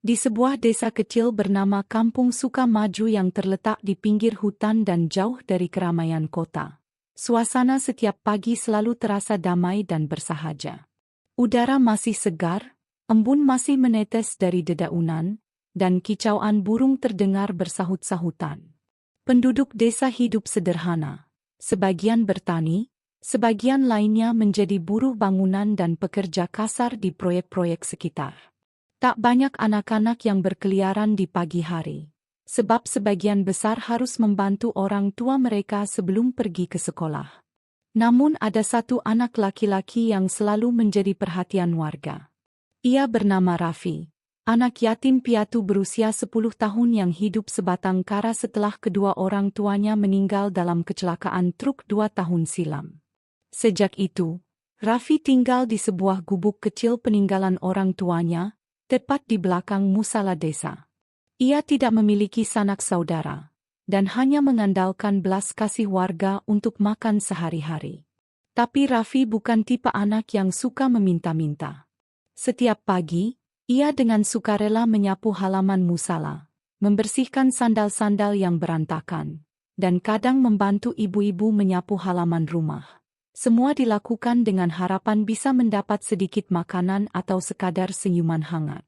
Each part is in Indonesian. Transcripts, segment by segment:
Di sebuah desa kecil bernama Kampung Sukamaju yang terletak di pinggir hutan dan jauh dari keramaian kota, suasana setiap pagi selalu terasa damai dan bersahaja. Udara masih segar, embun masih menetes dari dedaunan, dan kicauan burung terdengar bersahut-sahutan. Penduduk desa hidup sederhana. Sebagian bertani, sebagian lainnya menjadi buruh bangunan dan pekerja kasar di proyek-proyek sekitar. Tak banyak anak-anak yang berkeliaran di pagi hari, sebab sebagian besar harus membantu orang tua mereka sebelum pergi ke sekolah. Namun ada satu anak laki-laki yang selalu menjadi perhatian warga. Ia bernama Raffi, anak yatim piatu berusia 10 tahun yang hidup sebatang kara setelah kedua orang tuanya meninggal dalam kecelakaan truk 2 tahun silam. Sejak itu, Raffi tinggal di sebuah gubuk kecil peninggalan orang tuanya, tepat di belakang musala desa. Ia tidak memiliki sanak saudara, dan hanya mengandalkan belas kasih warga untuk makan sehari-hari. Tapi Raffi bukan tipe anak yang suka meminta-minta. Setiap pagi, ia dengan sukarela menyapu halaman musala, membersihkan sandal-sandal yang berantakan, dan kadang membantu ibu-ibu menyapu halaman rumah. Semua dilakukan dengan harapan bisa mendapat sedikit makanan atau sekadar senyuman hangat.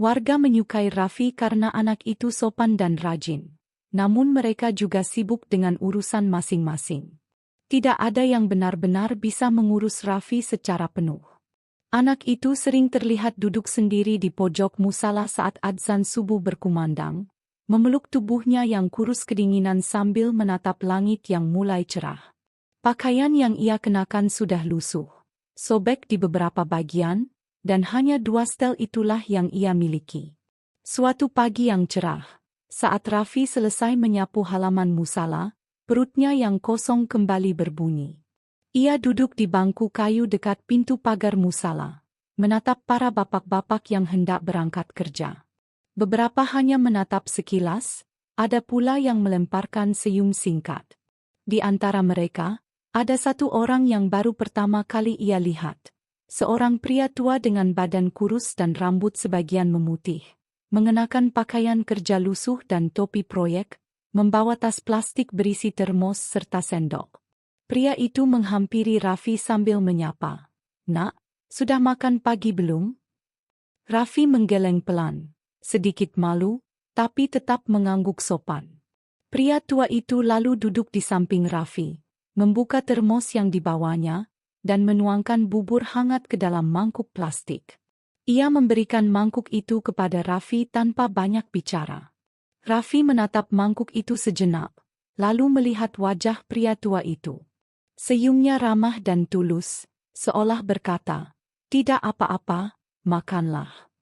Warga menyukai Raffi karena anak itu sopan dan rajin. Namun mereka juga sibuk dengan urusan masing-masing. Tidak ada yang benar-benar bisa mengurus Raffi secara penuh. Anak itu sering terlihat duduk sendiri di pojok musala saat adzan subuh berkumandang, memeluk tubuhnya yang kurus kedinginan sambil menatap langit yang mulai cerah. Pakaian yang ia kenakan sudah lusuh, sobek di beberapa bagian, dan hanya 2 setel itulah yang ia miliki. Suatu pagi yang cerah, saat Raffi selesai menyapu halaman musala, perutnya yang kosong kembali berbunyi. Ia duduk di bangku kayu dekat pintu pagar musala, menatap para bapak-bapak yang hendak berangkat kerja. Beberapa hanya menatap sekilas, ada pula yang melemparkan senyum singkat. Di antara mereka, ada satu orang yang baru pertama kali ia lihat. Seorang pria tua dengan badan kurus dan rambut sebagian memutih, mengenakan pakaian kerja lusuh dan topi proyek, membawa tas plastik berisi termos serta sendok. Pria itu menghampiri Raffi sambil menyapa. "Nak, sudah makan pagi belum?" Raffi menggeleng pelan, sedikit malu, tapi tetap mengangguk sopan. Pria tua itu lalu duduk di samping Raffi, membuka termos yang dibawanya, dan menuangkan bubur hangat ke dalam mangkuk plastik. Ia memberikan mangkuk itu kepada Raffi tanpa banyak bicara. Raffi menatap mangkuk itu sejenak, lalu melihat wajah pria tua itu. Senyumnya ramah dan tulus, seolah berkata, "Tidak apa-apa, makanlah."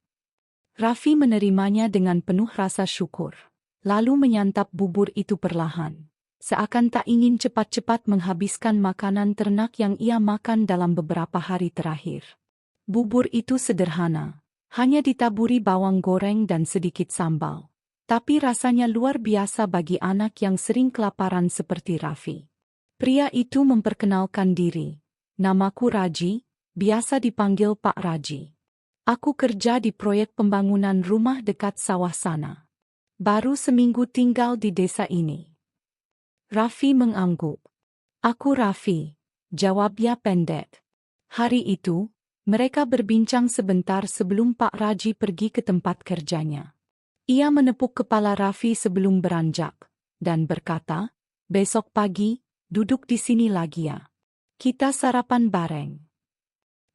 Raffi menerimanya dengan penuh rasa syukur, lalu menyantap bubur itu perlahan. Seakan tak ingin cepat-cepat menghabiskan makanan ternak yang ia makan dalam beberapa hari terakhir. Bubur itu sederhana, hanya ditaburi bawang goreng dan sedikit sambal. Tapi rasanya luar biasa bagi anak yang sering kelaparan seperti Raffi. Pria itu memperkenalkan diri. "Namaku Raji, biasa dipanggil Pak Raji. Aku kerja di proyek pembangunan rumah dekat sawah sana. Baru seminggu tinggal di desa ini." Raffi mengangguk. "Aku Raffi," jawabnya pendek. Hari itu, mereka berbincang sebentar sebelum Pak Raji pergi ke tempat kerjanya. Ia menepuk kepala Raffi sebelum beranjak, dan berkata, "Besok pagi, duduk di sini lagi ya. Kita sarapan bareng."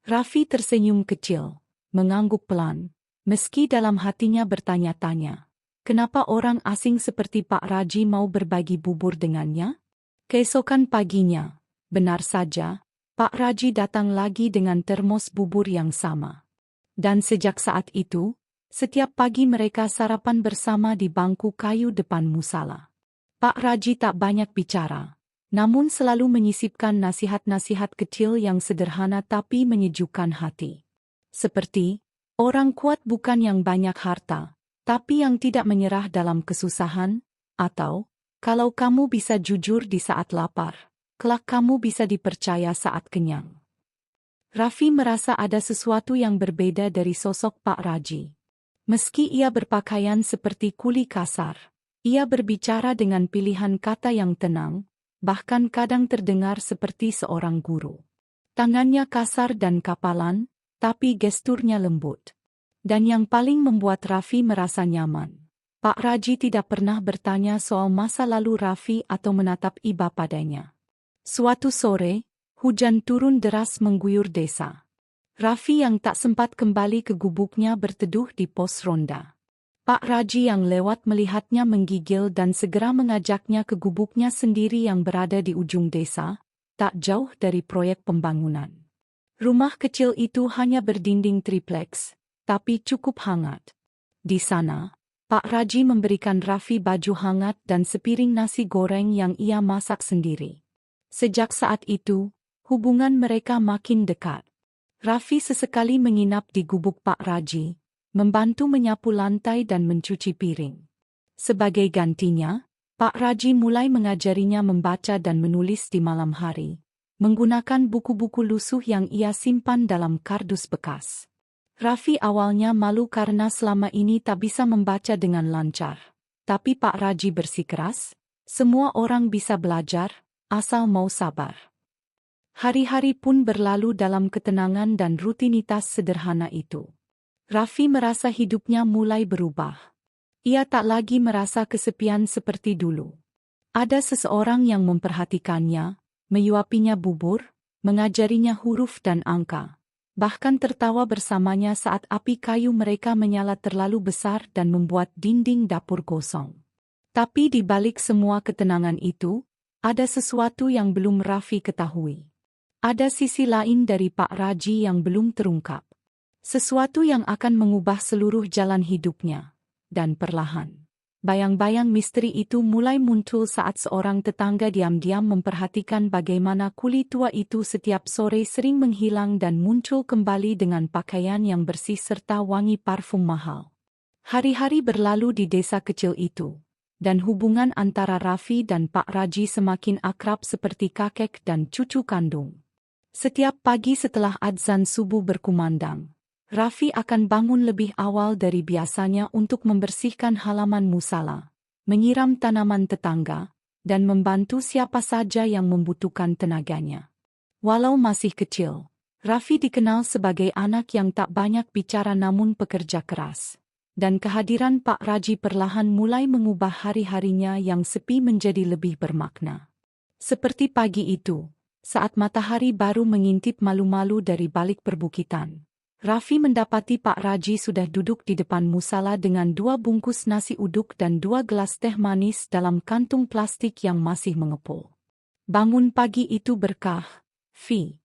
Raffi tersenyum kecil, mengangguk pelan, meski dalam hatinya bertanya-tanya. Kenapa orang asing seperti Pak Raji mau berbagi bubur dengannya? Keesokan paginya, benar saja, Pak Raji datang lagi dengan termos bubur yang sama. Dan sejak saat itu, setiap pagi mereka sarapan bersama di bangku kayu depan musala. Pak Raji tak banyak bicara, namun selalu menyisipkan nasihat-nasihat kecil yang sederhana tapi menyejukkan hati. Seperti, orang kuat bukan yang banyak harta, tapi yang tidak menyerah dalam kesusahan, atau, kalau kamu bisa jujur di saat lapar, kelak kamu bisa dipercaya saat kenyang. Raffi merasa ada sesuatu yang berbeda dari sosok Pak Raji. Meski ia berpakaian seperti kuli kasar, ia berbicara dengan pilihan kata yang tenang, bahkan kadang terdengar seperti seorang guru. Tangannya kasar dan kapalan, tapi gesturnya lembut. Dan yang paling membuat Raffi merasa nyaman, Pak Raji tidak pernah bertanya soal masa lalu Raffi atau menatap iba padanya. Suatu sore, hujan turun deras mengguyur desa. Raffi yang tak sempat kembali ke gubuknya berteduh di pos ronda. Pak Raji yang lewat melihatnya menggigil dan segera mengajaknya ke gubuknya sendiri yang berada di ujung desa, tak jauh dari proyek pembangunan. Rumah kecil itu hanya berdinding tripleks, tapi cukup hangat. Di sana, Pak Raji memberikan Raffi baju hangat dan sepiring nasi goreng yang ia masak sendiri. Sejak saat itu, hubungan mereka makin dekat. Raffi sesekali menginap di gubuk Pak Raji, membantu menyapu lantai dan mencuci piring. Sebagai gantinya, Pak Raji mulai mengajarinya membaca dan menulis di malam hari, menggunakan buku-buku lusuh yang ia simpan dalam kardus bekas. Raffi awalnya malu karena selama ini tak bisa membaca dengan lancar. Tapi Pak Raji bersikeras, semua orang bisa belajar, asal mau sabar. Hari-hari pun berlalu dalam ketenangan dan rutinitas sederhana itu. Raffi merasa hidupnya mulai berubah. Ia tak lagi merasa kesepian seperti dulu. Ada seseorang yang memperhatikannya, menyuapinya bubur, mengajarinya huruf dan angka. Bahkan tertawa bersamanya saat api kayu mereka menyala terlalu besar dan membuat dinding dapur gosong. Tapi di balik semua ketenangan itu, ada sesuatu yang belum Raffi ketahui. Ada sisi lain dari Pak Raji yang belum terungkap. Sesuatu yang akan mengubah seluruh jalan hidupnya. Dan perlahan, bayang-bayang misteri itu mulai muncul saat seorang tetangga diam-diam memperhatikan bagaimana kuli tua itu setiap sore sering menghilang dan muncul kembali dengan pakaian yang bersih serta wangi parfum mahal. Hari-hari berlalu di desa kecil itu, dan hubungan antara Raffi dan Pak Raji semakin akrab seperti kakek dan cucu kandung. Setiap pagi setelah adzan subuh berkumandang, Raffi akan bangun lebih awal dari biasanya untuk membersihkan halaman musala, menyiram tanaman tetangga, dan membantu siapa saja yang membutuhkan tenaganya. Walau masih kecil, Raffi dikenal sebagai anak yang tak banyak bicara namun pekerja keras. Dan kehadiran Pak Raji perlahan mulai mengubah hari-harinya yang sepi menjadi lebih bermakna. Seperti pagi itu, saat matahari baru mengintip malu-malu dari balik perbukitan, Raffi mendapati Pak Raji sudah duduk di depan musala dengan 2 bungkus nasi uduk dan 2 gelas teh manis dalam kantung plastik yang masih mengepul. Bangun pagi itu berkah, Fi.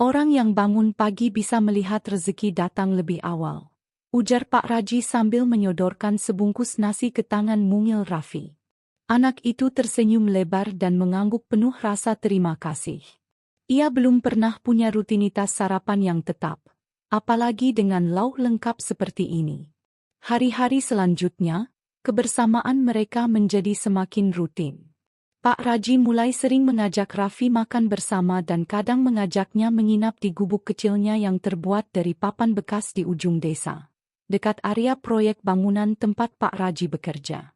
Orang yang bangun pagi bisa melihat rezeki datang lebih awal, ujar Pak Raji sambil menyodorkan sebungkus nasi ke tangan mungil Raffi. Anak itu tersenyum lebar dan mengangguk penuh rasa terima kasih. Ia belum pernah punya rutinitas sarapan yang tetap, apalagi dengan lauk lengkap seperti ini. Hari-hari selanjutnya, kebersamaan mereka menjadi semakin rutin. Pak Raji mulai sering mengajak Raffi makan bersama dan kadang mengajaknya menginap di gubuk kecilnya yang terbuat dari papan bekas di ujung desa, dekat area proyek bangunan tempat Pak Raji bekerja.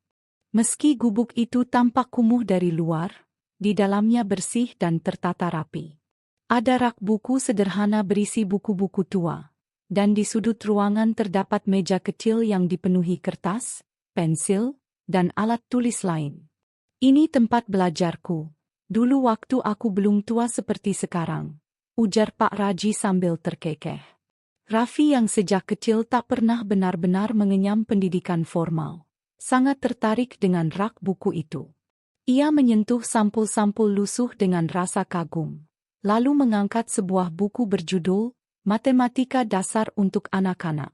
Meski gubuk itu tampak kumuh dari luar, di dalamnya bersih dan tertata rapi. Ada rak buku sederhana berisi buku-buku tua, dan di sudut ruangan terdapat meja kecil yang dipenuhi kertas, pensil, dan alat tulis lain. Ini tempat belajarku, dulu waktu aku belum tua seperti sekarang, ujar Pak Raji sambil terkekeh. Raffi yang sejak kecil tak pernah benar-benar mengenyam pendidikan formal, sangat tertarik dengan rak buku itu. Ia menyentuh sampul-sampul lusuh dengan rasa kagum, lalu mengangkat sebuah buku berjudul Matematika Dasar untuk Anak-anak.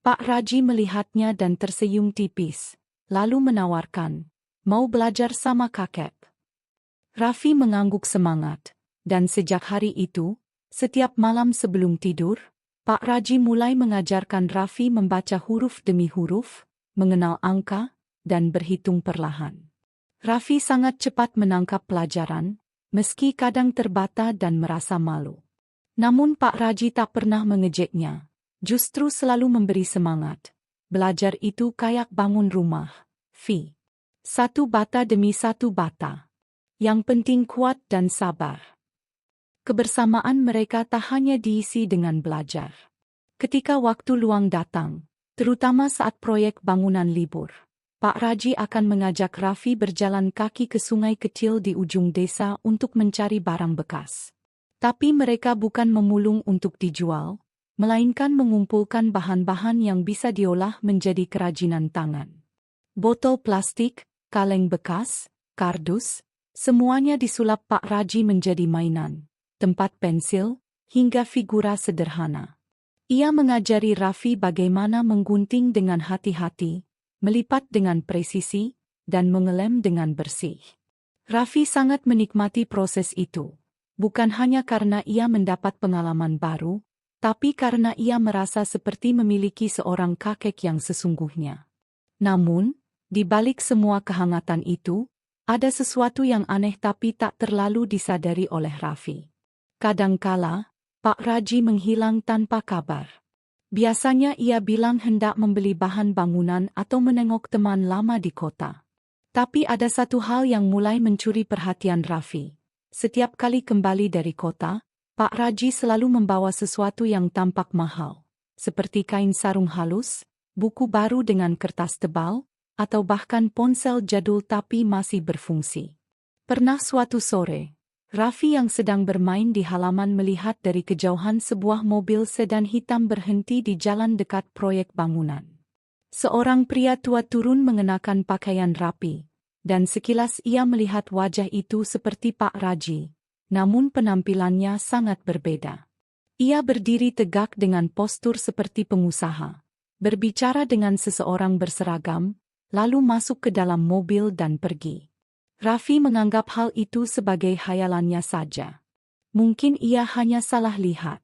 Pak Raji melihatnya dan tersenyum tipis, lalu menawarkan, "Mau belajar sama kakek?" Raffi mengangguk semangat, dan sejak hari itu, setiap malam sebelum tidur, Pak Raji mulai mengajarkan Raffi membaca huruf demi huruf, mengenal angka, dan berhitung perlahan. Raffi sangat cepat menangkap pelajaran, meski kadang terbata dan merasa malu. Namun Pak Raji tak pernah mengejeknya, justru selalu memberi semangat. belajar itu kayak bangun rumah. Satu bata demi satu bata. Yang penting kuat dan sabar. Kebersamaan mereka tak hanya diisi dengan belajar. Ketika waktu luang datang, terutama saat proyek bangunan libur, Pak Raji akan mengajak Raffi berjalan kaki ke sungai kecil di ujung desa untuk mencari barang bekas. Tapi mereka bukan memulung untuk dijual, melainkan mengumpulkan bahan-bahan yang bisa diolah menjadi kerajinan tangan. Botol plastik, kaleng bekas, kardus, semuanya disulap Pak Raji menjadi mainan, tempat pensil, hingga figura sederhana. Ia mengajari Raffi bagaimana menggunting dengan hati-hati, melipat dengan presisi, dan mengelem dengan bersih. Raffi sangat menikmati proses itu, bukan hanya karena ia mendapat pengalaman baru, tapi karena ia merasa seperti memiliki seorang kakek yang sesungguhnya. Namun, di balik semua kehangatan itu, ada sesuatu yang aneh tapi tak terlalu disadari oleh Raffi. Kadangkala, Pak Raji menghilang tanpa kabar. Biasanya ia bilang hendak membeli bahan bangunan atau menengok teman lama di kota. Tapi ada satu hal yang mulai mencuri perhatian Raffi. Setiap kali kembali dari kota, Pak Raji selalu membawa sesuatu yang tampak mahal, seperti kain sarung halus, buku baru dengan kertas tebal, atau bahkan ponsel jadul tapi masih berfungsi. Pernah suatu sore, Raffi yang sedang bermain di halaman melihat dari kejauhan sebuah mobil sedan hitam berhenti di jalan dekat proyek bangunan. Seorang pria tua turun mengenakan pakaian rapi, dan sekilas ia melihat wajah itu seperti Pak Raji, namun penampilannya sangat berbeda. Ia berdiri tegak dengan postur seperti pengusaha, berbicara dengan seseorang berseragam, lalu masuk ke dalam mobil dan pergi. Raffi menganggap hal itu sebagai khayalannya saja. Mungkin ia hanya salah lihat.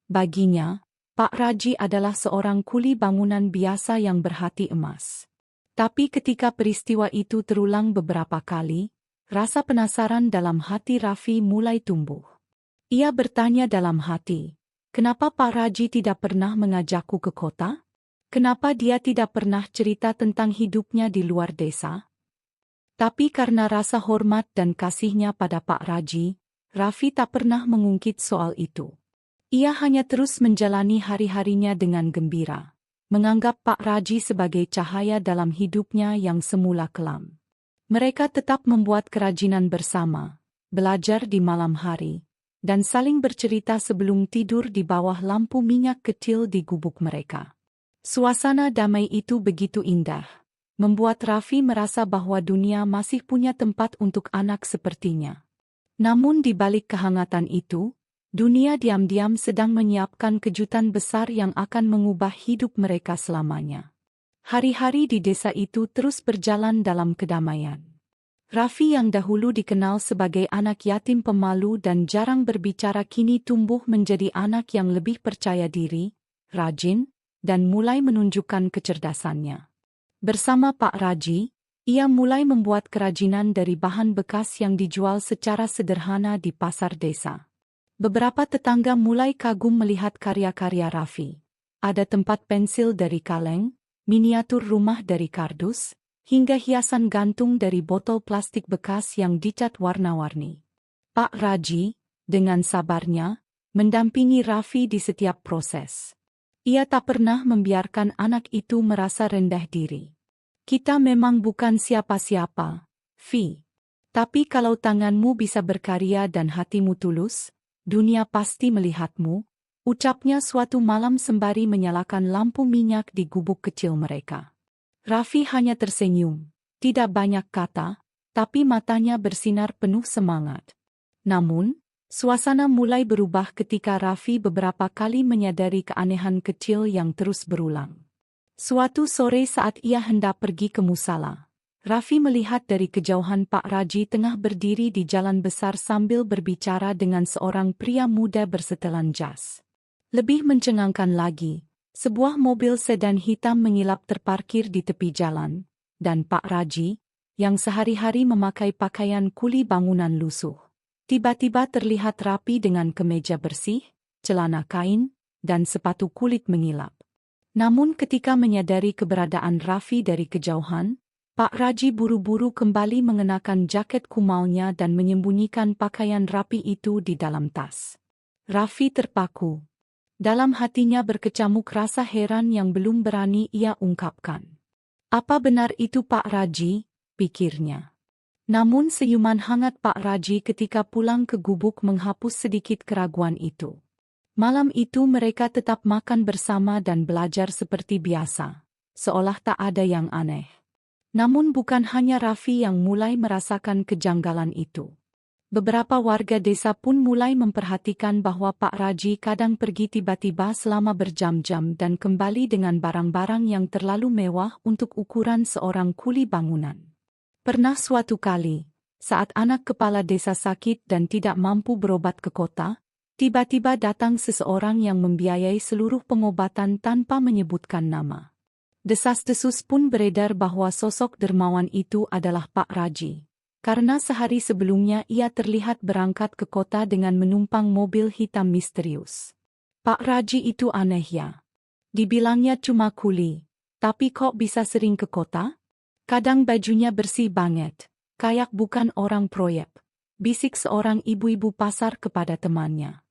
Baginya, Pak Raji adalah seorang kuli bangunan biasa yang berhati emas. Tapi ketika peristiwa itu terulang beberapa kali, rasa penasaran dalam hati Raffi mulai tumbuh. Ia bertanya dalam hati, kenapa Pak Raji tidak pernah mengajakku ke kota? Kenapa dia tidak pernah cerita tentang hidupnya di luar desa? Tapi karena rasa hormat dan kasihnya pada Pak Raji, Raffi tak pernah mengungkit soal itu. Ia hanya terus menjalani hari-harinya dengan gembira, menganggap Pak Raji sebagai cahaya dalam hidupnya yang semula kelam. Mereka tetap membuat kerajinan bersama, belajar di malam hari, dan saling bercerita sebelum tidur di bawah lampu minyak kecil di gubuk mereka. Suasana damai itu begitu indah, membuat Raffi merasa bahwa dunia masih punya tempat untuk anak sepertinya. Namun di balik kehangatan itu, dunia diam-diam sedang menyiapkan kejutan besar yang akan mengubah hidup mereka selamanya. Hari-hari di desa itu terus berjalan dalam kedamaian. Raffi yang dahulu dikenal sebagai anak yatim pemalu dan jarang berbicara kini tumbuh menjadi anak yang lebih percaya diri, rajin, dan mulai menunjukkan kecerdasannya. Bersama Pak Raji, ia mulai membuat kerajinan dari bahan bekas yang dijual secara sederhana di pasar desa. Beberapa tetangga mulai kagum melihat karya-karya Raffi. Ada tempat pensil dari kaleng, miniatur rumah dari kardus, hingga hiasan gantung dari botol plastik bekas yang dicat warna-warni. Pak Raji, dengan sabarnya, mendampingi Raffi di setiap proses. Ia tak pernah membiarkan anak itu merasa rendah diri. Kita memang bukan siapa-siapa, Vi. Tapi kalau tanganmu bisa berkarya dan hatimu tulus, dunia pasti melihatmu, ucapnya suatu malam sembari menyalakan lampu minyak di gubuk kecil mereka. Raffi hanya tersenyum, tidak banyak kata, tapi matanya bersinar penuh semangat. Namun, suasana mulai berubah ketika Raffi beberapa kali menyadari keanehan kecil yang terus berulang. Suatu sore saat ia hendak pergi ke musala, Raffi melihat dari kejauhan Pak Raji tengah berdiri di jalan besar sambil berbicara dengan seorang pria muda bersetelan jas. Lebih mencengangkan lagi, sebuah mobil sedan hitam mengilap terparkir di tepi jalan, dan Pak Raji, yang sehari-hari memakai pakaian kuli bangunan lusuh, tiba-tiba terlihat rapi dengan kemeja bersih, celana kain, dan sepatu kulit mengilap. Namun ketika menyadari keberadaan Raffi dari kejauhan, Pak Raji buru-buru kembali mengenakan jaket kumalnya dan menyembunyikan pakaian rapi itu di dalam tas. Raffi terpaku. Dalam hatinya berkecamuk rasa heran yang belum berani ia ungkapkan. Apa benar itu Pak Raji? Pikirnya. Namun senyuman hangat Pak Raji ketika pulang ke gubuk menghapus sedikit keraguan itu. Malam itu mereka tetap makan bersama dan belajar seperti biasa, seolah tak ada yang aneh. Namun bukan hanya Raffi yang mulai merasakan kejanggalan itu. Beberapa warga desa pun mulai memperhatikan bahwa Pak Raji kadang pergi tiba-tiba selama berjam-jam dan kembali dengan barang-barang yang terlalu mewah untuk ukuran seorang kuli bangunan. Pernah suatu kali, saat anak kepala desa sakit dan tidak mampu berobat ke kota, tiba-tiba datang seseorang yang membiayai seluruh pengobatan tanpa menyebutkan nama. Desas-desus pun beredar bahwa sosok dermawan itu adalah Pak Raji, karena sehari sebelumnya ia terlihat berangkat ke kota dengan menumpang mobil hitam misterius. Pak Raji itu aneh ya. Dibilangnya cuma kuli, tapi kok bisa sering ke kota? Kadang bajunya bersih banget, kayak bukan orang proyek, bisik seorang ibu-ibu pasar kepada temannya.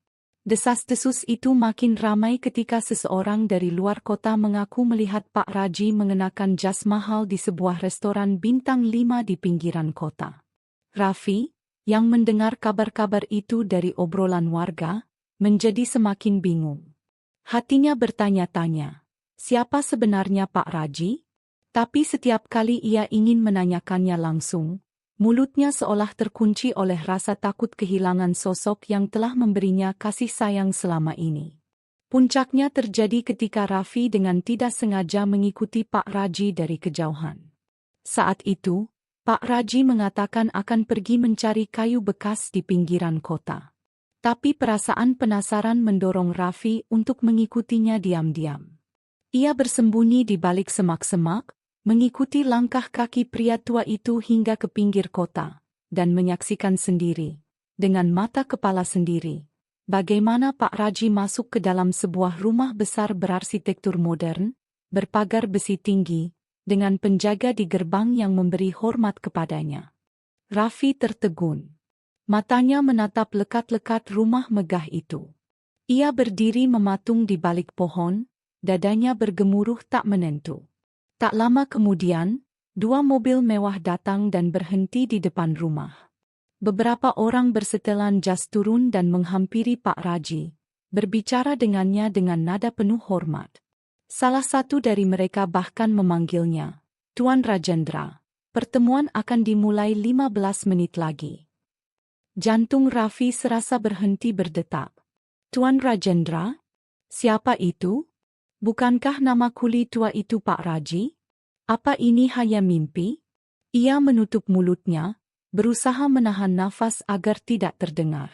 Desas-desus itu makin ramai ketika seseorang dari luar kota mengaku melihat Pak Raji mengenakan jas mahal di sebuah restoran bintang 5 di pinggiran kota. Raffi, yang mendengar kabar-kabar itu dari obrolan warga, menjadi semakin bingung. Hatinya bertanya-tanya, siapa sebenarnya Pak Raji? Tapi setiap kali ia ingin menanyakannya langsung, mulutnya seolah terkunci oleh rasa takut kehilangan sosok yang telah memberinya kasih sayang selama ini. Puncaknya terjadi ketika Raffi dengan tidak sengaja mengikuti Pak Raji dari kejauhan. Saat itu, Pak Raji mengatakan akan pergi mencari kayu bekas di pinggiran kota. Tapi perasaan penasaran mendorong Raffi untuk mengikutinya diam-diam. Ia bersembunyi di balik semak-semak, mengikuti langkah kaki pria tua itu hingga ke pinggir kota, dan menyaksikan sendiri, dengan mata kepala sendiri, bagaimana Pak Raji masuk ke dalam sebuah rumah besar berarsitektur modern, berpagar besi tinggi, dengan penjaga di gerbang yang memberi hormat kepadanya. Raffi tertegun. Matanya menatap lekat-lekat rumah megah itu. Ia berdiri mematung di balik pohon, dadanya bergemuruh tak menentu. Tak lama kemudian, 2 mobil mewah datang dan berhenti di depan rumah. Beberapa orang bersetelan jas turun dan menghampiri Pak Raji, berbicara dengannya dengan nada penuh hormat. Salah satu dari mereka bahkan memanggilnya, Tuan Rajendra. Pertemuan akan dimulai 15 menit lagi. Jantung Raffi serasa berhenti berdetak. Tuan Rajendra? Siapa itu? Bukankah nama kuli tua itu Pak Raji? Apa ini hanya mimpi? Ia menutup mulutnya, berusaha menahan nafas agar tidak terdengar.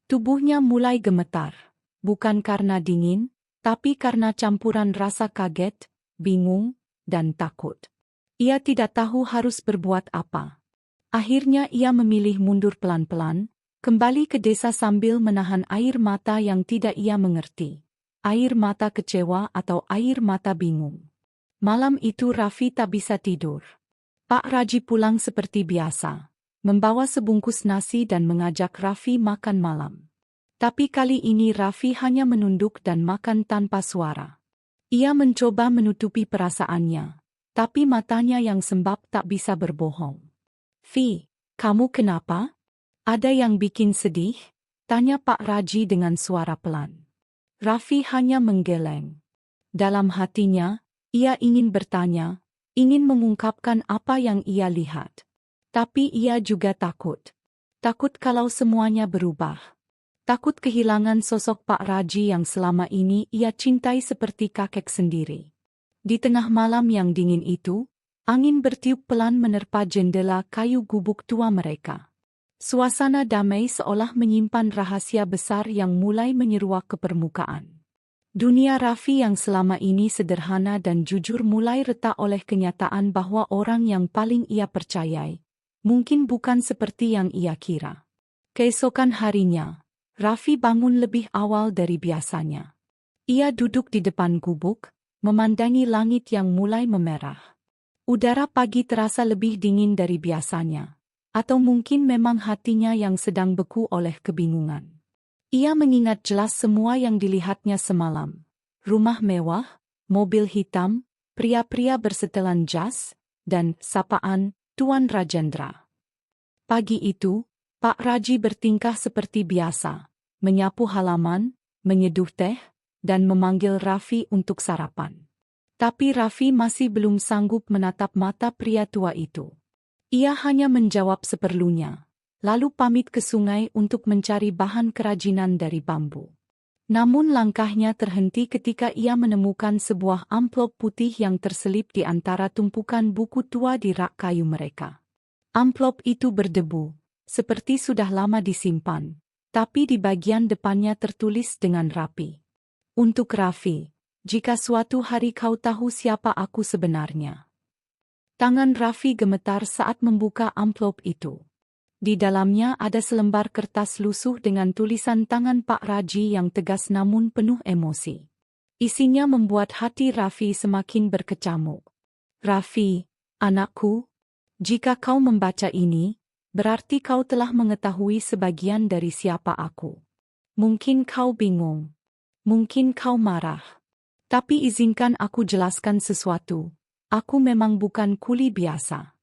Tubuhnya mulai gemetar, bukan karena dingin, tapi karena campuran rasa kaget, bingung, dan takut. Ia tidak tahu harus berbuat apa. Akhirnya ia memilih mundur pelan-pelan, kembali ke desa sambil menahan air mata yang tidak ia mengerti. Air mata kecewa atau air mata bingung. Malam itu Raffi tak bisa tidur. Pak Raji pulang seperti biasa, membawa sebungkus nasi dan mengajak Raffi makan malam. Tapi kali ini Raffi hanya menunduk dan makan tanpa suara. Ia mencoba menutupi perasaannya, tapi matanya yang sembab tak bisa berbohong. "Vi, kamu kenapa? Ada yang bikin sedih?" tanya Pak Raji dengan suara pelan. Raffi hanya menggeleng. Dalam hatinya, ia ingin bertanya, ingin mengungkapkan apa yang ia lihat. Tapi ia juga takut. Takut kalau semuanya berubah. Takut kehilangan sosok Pak Raji yang selama ini ia cintai seperti kakek sendiri. Di tengah malam yang dingin itu, angin bertiup pelan menerpa jendela kayu gubuk tua mereka. Suasana damai seolah menyimpan rahasia besar yang mulai menyeruak ke permukaan. Dunia Raffi yang selama ini sederhana dan jujur mulai retak oleh kenyataan bahwa orang yang paling ia percayai, mungkin bukan seperti yang ia kira. Keesokan harinya, Raffi bangun lebih awal dari biasanya. Ia duduk di depan gubuk, memandangi langit yang mulai memerah. Udara pagi terasa lebih dingin dari biasanya, atau mungkin memang hatinya yang sedang beku oleh kebingungan. Ia mengingat jelas semua yang dilihatnya semalam. Rumah mewah, mobil hitam, pria-pria bersetelan jas, dan sapaan Tuan Rajendra. Pagi itu, Pak Raji bertingkah seperti biasa, menyapu halaman, menyeduh teh, dan memanggil Raffi untuk sarapan. Tapi Raffi masih belum sanggup menatap mata pria tua itu. Ia hanya menjawab seperlunya, lalu pamit ke sungai untuk mencari bahan kerajinan dari bambu. Namun langkahnya terhenti ketika ia menemukan sebuah amplop putih yang terselip di antara tumpukan buku tua di rak kayu mereka. Amplop itu berdebu, seperti sudah lama disimpan, tapi di bagian depannya tertulis dengan rapi. Untuk Raffi, jika suatu hari kau tahu siapa aku sebenarnya. Tangan Raffi gemetar saat membuka amplop itu. Di dalamnya ada selembar kertas lusuh dengan tulisan tangan Pak Raji yang tegas namun penuh emosi. Isinya membuat hati Raffi semakin berkecamuk. Raffi, anakku, jika kau membaca ini, berarti kau telah mengetahui sebagian dari siapa aku. Mungkin kau bingung. Mungkin kau marah. Tapi izinkan aku jelaskan sesuatu. Aku memang bukan kuli biasa.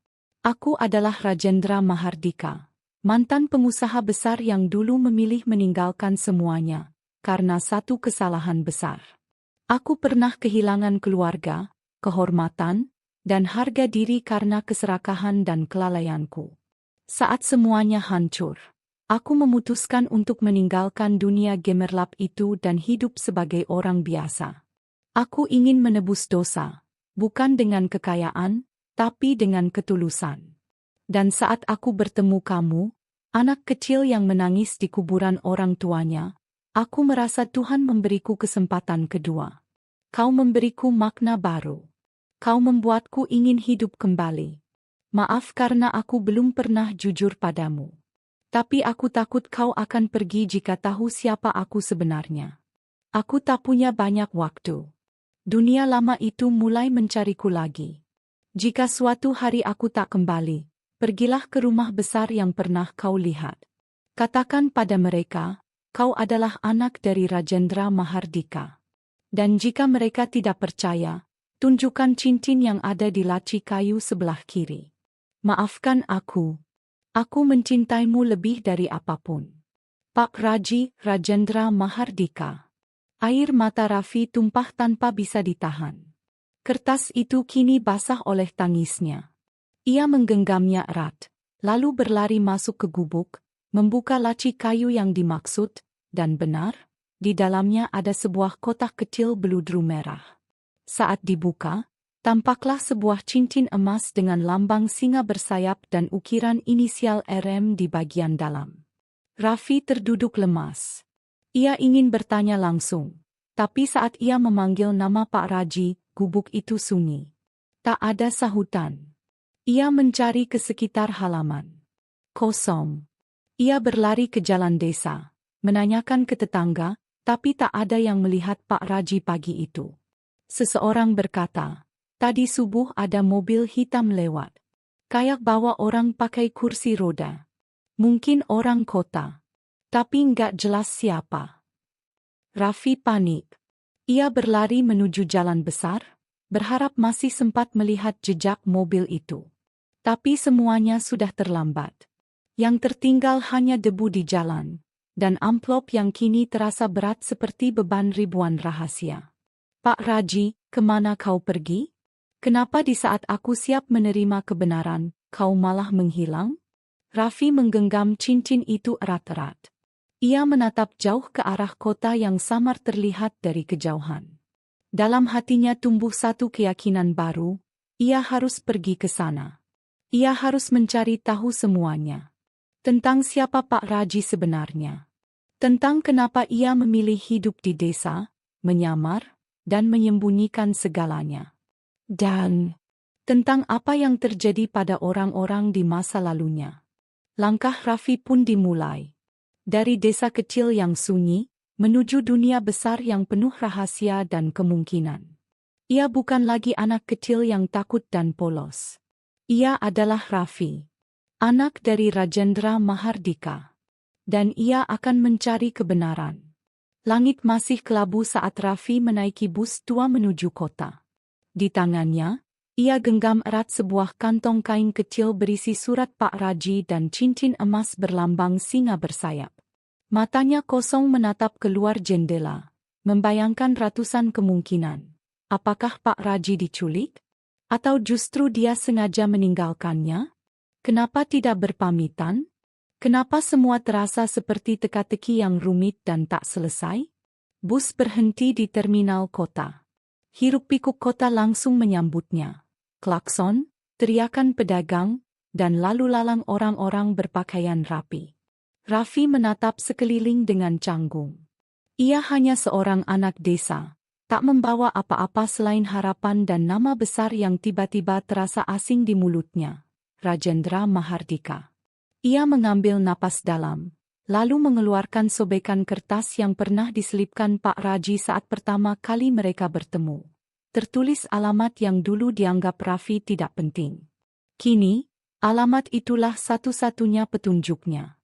Aku adalah Rajendra Mahardika, mantan pengusaha besar yang dulu memilih meninggalkan semuanya, karena satu kesalahan besar. Aku pernah kehilangan keluarga, kehormatan, dan harga diri karena keserakahan dan kelalaianku. Saat semuanya hancur, aku memutuskan untuk meninggalkan dunia gemerlap itu dan hidup sebagai orang biasa. Aku ingin menebus dosa, bukan dengan kekayaan, tapi dengan ketulusan. Dan saat aku bertemu kamu, anak kecil yang menangis di kuburan orang tuanya, aku merasa Tuhan memberiku kesempatan kedua. Kau memberiku makna baru. Kau membuatku ingin hidup kembali. Maaf karena aku belum pernah jujur padamu. Tapi aku takut kau akan pergi jika tahu siapa aku sebenarnya. Aku tak punya banyak waktu. Dunia lama itu mulai mencariku lagi. Jika suatu hari aku tak kembali, pergilah ke rumah besar yang pernah kau lihat. Katakan pada mereka, kau adalah anak dari Rajendra Mahardika. Dan jika mereka tidak percaya, tunjukkan cincin yang ada di laci kayu sebelah kiri. Maafkan aku. Aku mencintaimu lebih dari apapun. Pak Raji, Rajendra Mahardika. Air mata Raffi tumpah tanpa bisa ditahan. Kertas itu kini basah oleh tangisnya. Ia menggenggamnya erat, lalu berlari masuk ke gubuk, membuka laci kayu yang dimaksud, dan benar, di dalamnya ada sebuah kotak kecil beludru merah. Saat dibuka, tampaklah sebuah cincin emas dengan lambang singa bersayap dan ukiran inisial RM di bagian dalam. Raffi terduduk lemas. Ia ingin bertanya langsung, tapi saat ia memanggil nama Pak Raji, gubuk itu sunyi. Tak ada sahutan. Ia mencari ke sekitar halaman. Kosong. Ia berlari ke jalan desa, menanyakan ke tetangga, tapi tak ada yang melihat Pak Raji pagi itu. Seseorang berkata, tadi subuh ada mobil hitam lewat. Kayak bawa orang pakai kursi roda. Mungkin orang kota. Tapi nggak jelas siapa. Raffi panik. Ia berlari menuju jalan besar, berharap masih sempat melihat jejak mobil itu. Tapi semuanya sudah terlambat. Yang tertinggal hanya debu di jalan, dan amplop yang kini terasa berat seperti beban ribuan rahasia. Pak Raji, kemana kau pergi? Kenapa di saat aku siap menerima kebenaran, kau malah menghilang? Raffi menggenggam cincin itu erat-erat. Ia menatap jauh ke arah kota yang samar terlihat dari kejauhan. Dalam hatinya tumbuh satu keyakinan baru, ia harus pergi ke sana. Ia harus mencari tahu semuanya. Tentang siapa Pak Raji sebenarnya. Tentang kenapa ia memilih hidup di desa, menyamar, dan menyembunyikan segalanya. Dan tentang apa yang terjadi pada orang-orang di masa lalunya. Langkah Raffi pun dimulai. Dari desa kecil yang sunyi, menuju dunia besar yang penuh rahasia dan kemungkinan. Ia bukan lagi anak kecil yang takut dan polos. Ia adalah Raffi, anak dari Rajendra Mahardika. Dan ia akan mencari kebenaran. Langit masih kelabu saat Raffi menaiki bus tua menuju kota. Di tangannya, ia genggam erat sebuah kantong kain kecil berisi surat Pak Raji dan cincin emas berlambang singa bersayap. Matanya kosong menatap keluar jendela, membayangkan ratusan kemungkinan. Apakah Pak Raji diculik? Atau justru dia sengaja meninggalkannya? Kenapa tidak berpamitan? Kenapa semua terasa seperti teka-teki yang rumit dan tak selesai? Bus berhenti di terminal kota. Hiruk-pikuk kota langsung menyambutnya. Klakson, teriakan pedagang, dan lalu lalang orang-orang berpakaian rapi. Raffi menatap sekeliling dengan canggung. Ia hanya seorang anak desa, tak membawa apa-apa selain harapan dan nama besar yang tiba-tiba terasa asing di mulutnya. Rajendra Mahardika. Ia mengambil napas dalam, lalu mengeluarkan sobekan kertas yang pernah diselipkan Pak Raji saat pertama kali mereka bertemu. Tertulis alamat yang dulu dianggap Raffi tidak penting. Kini, alamat itulah satu-satunya petunjuknya.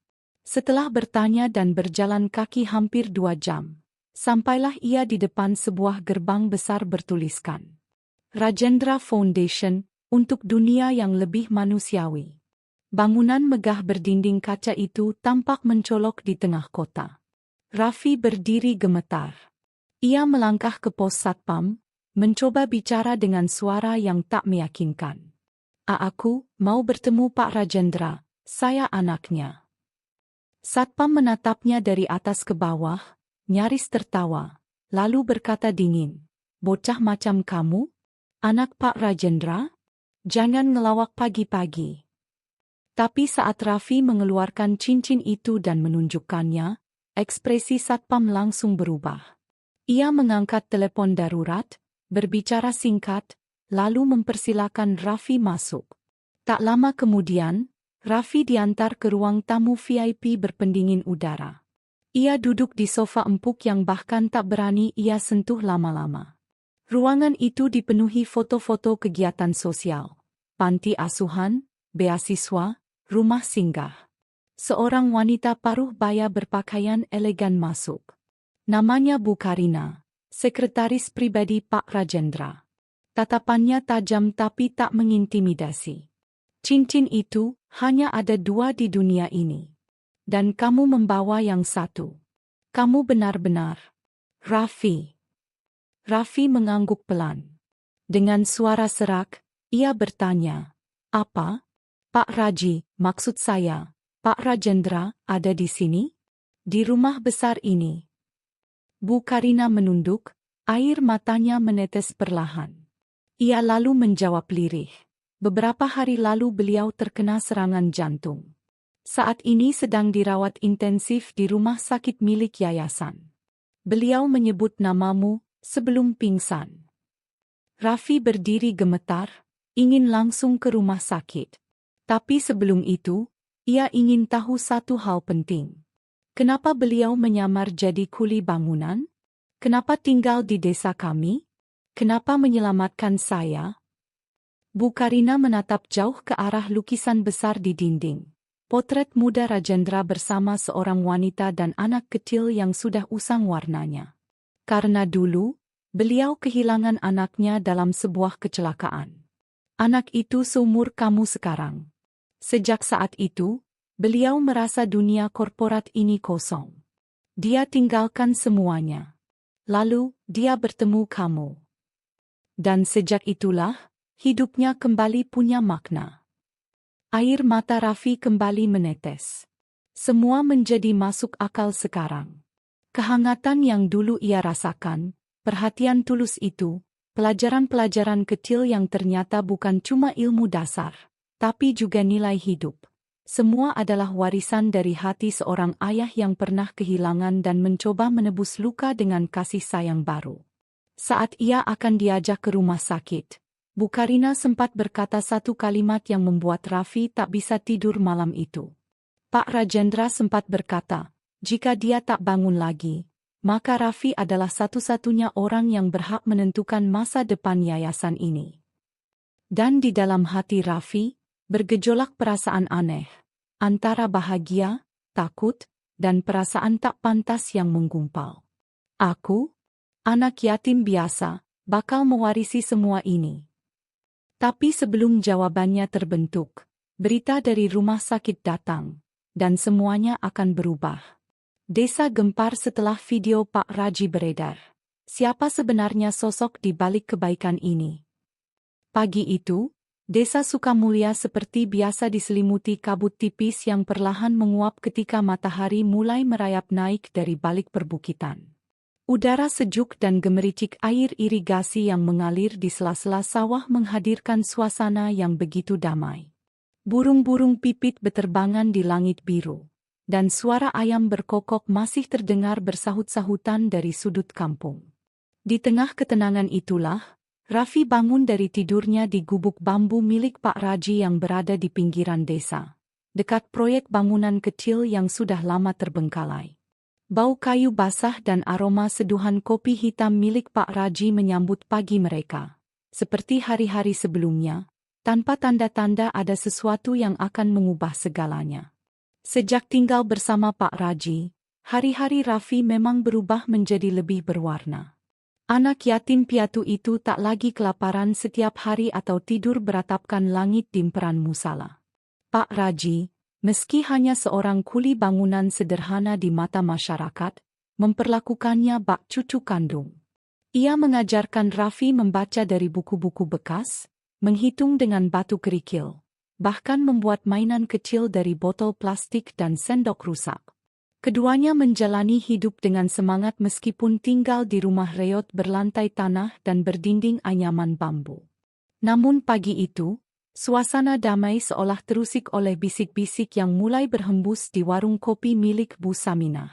Setelah bertanya dan berjalan kaki hampir 2 jam, sampailah ia di depan sebuah gerbang besar bertuliskan Rajendra Foundation, untuk dunia yang lebih manusiawi. Bangunan megah berdinding kaca itu tampak mencolok di tengah kota. Raffi berdiri gemetar. Ia melangkah ke pos satpam, mencoba bicara dengan suara yang tak meyakinkan. Aku mau bertemu Pak Rajendra, saya anaknya." Satpam menatapnya dari atas ke bawah, nyaris tertawa, lalu berkata dingin, "Bocah macam kamu? Anak Pak Rajendra? Jangan ngelawak pagi-pagi." Tapi saat Raffi mengeluarkan cincin itu dan menunjukkannya, ekspresi Satpam langsung berubah. Ia mengangkat telepon darurat, berbicara singkat, lalu mempersilakan Raffi masuk. Tak lama kemudian, Raffi diantar ke ruang tamu VIP berpendingin udara. Ia duduk di sofa empuk yang bahkan tak berani ia sentuh lama-lama. Ruangan itu dipenuhi foto-foto kegiatan sosial, panti asuhan, beasiswa, rumah singgah. Seorang wanita paruh baya berpakaian elegan masuk. Namanya Bu Karina, sekretaris pribadi Pak Rajendra. Tatapannya tajam tapi tak mengintimidasi. "Cincin itu hanya ada 2 di dunia ini. Dan kamu membawa yang satu. Kamu benar-benar Raffi." Raffi mengangguk pelan. Dengan suara serak, ia bertanya, "Apa? Pak Raji, maksud saya, Pak Rajendra ada di sini? Di rumah besar ini?" Bu Karina menunduk, air matanya menetes perlahan. Ia lalu menjawab lirih. Beberapa hari lalu beliau terkena serangan jantung. Saat ini sedang dirawat intensif di rumah sakit milik yayasan. Beliau menyebut namamu sebelum pingsan. Raffi berdiri gemetar, ingin langsung ke rumah sakit. Tapi sebelum itu, ia ingin tahu satu hal penting. Kenapa beliau menyamar jadi kuli bangunan? Kenapa tinggal di desa kami? Kenapa menyelamatkan saya? Bu Karina menatap jauh ke arah lukisan besar di dinding. Potret muda Rajendra bersama seorang wanita dan anak kecil yang sudah usang warnanya. Karena dulu, beliau kehilangan anaknya dalam sebuah kecelakaan. Anak itu seumur kamu sekarang. Sejak saat itu, beliau merasa dunia korporat ini kosong. Dia tinggalkan semuanya. Lalu, dia bertemu kamu. Dan sejak itulah, hidupnya kembali punya makna. Air mata Raffi kembali menetes. Semua menjadi masuk akal sekarang. Kehangatan yang dulu ia rasakan, perhatian tulus itu, pelajaran-pelajaran kecil yang ternyata bukan cuma ilmu dasar, tapi juga nilai hidup. Semua adalah warisan dari hati seorang ayah yang pernah kehilangan dan mencoba menebus luka dengan kasih sayang baru. Saat ia akan diajak ke rumah sakit, Bu Karina sempat berkata satu kalimat yang membuat Raffi tak bisa tidur malam itu. Pak Rajendra sempat berkata, jika dia tak bangun lagi, maka Raffi adalah satu-satunya orang yang berhak menentukan masa depan yayasan ini. Dan di dalam hati Raffi, bergejolak perasaan aneh, antara bahagia, takut, dan perasaan tak pantas yang menggumpal. Aku, anak yatim biasa, bakal mewarisi semua ini. Tapi sebelum jawabannya terbentuk, berita dari rumah sakit datang, dan semuanya akan berubah. Desa gempar setelah video Pak Raji beredar. Siapa sebenarnya sosok di balik kebaikan ini? Pagi itu, Desa Sukamulya seperti biasa diselimuti kabut tipis yang perlahan menguap ketika matahari mulai merayap naik dari balik perbukitan. Udara sejuk dan gemericik air irigasi yang mengalir di sela-sela sawah menghadirkan suasana yang begitu damai. Burung-burung pipit beterbangan di langit biru, dan suara ayam berkokok masih terdengar bersahut-sahutan dari sudut kampung. Di tengah ketenangan itulah, Raffi bangun dari tidurnya di gubuk bambu milik Pak Raji yang berada di pinggiran desa, dekat proyek bangunan kecil yang sudah lama terbengkalai. Bau kayu basah dan aroma seduhan kopi hitam milik Pak Raji menyambut pagi mereka. Seperti hari-hari sebelumnya, tanpa tanda-tanda ada sesuatu yang akan mengubah segalanya. Sejak tinggal bersama Pak Raji, hari-hari Raffi memang berubah menjadi lebih berwarna. Anak yatim piatu itu tak lagi kelaparan setiap hari atau tidur beratapkan langit di emperan musala. Pak Raji, meski hanya seorang kuli bangunan sederhana di mata masyarakat, memperlakukannya bak cucu kandung. Ia mengajarkan Raffi membaca dari buku-buku bekas, menghitung dengan batu kerikil, bahkan membuat mainan kecil dari botol plastik dan sendok rusak. Keduanya menjalani hidup dengan semangat meskipun tinggal di rumah reot berlantai tanah dan berdinding anyaman bambu. Namun pagi itu, suasana damai seolah terusik oleh bisik-bisik yang mulai berhembus di warung kopi milik Bu Saminah.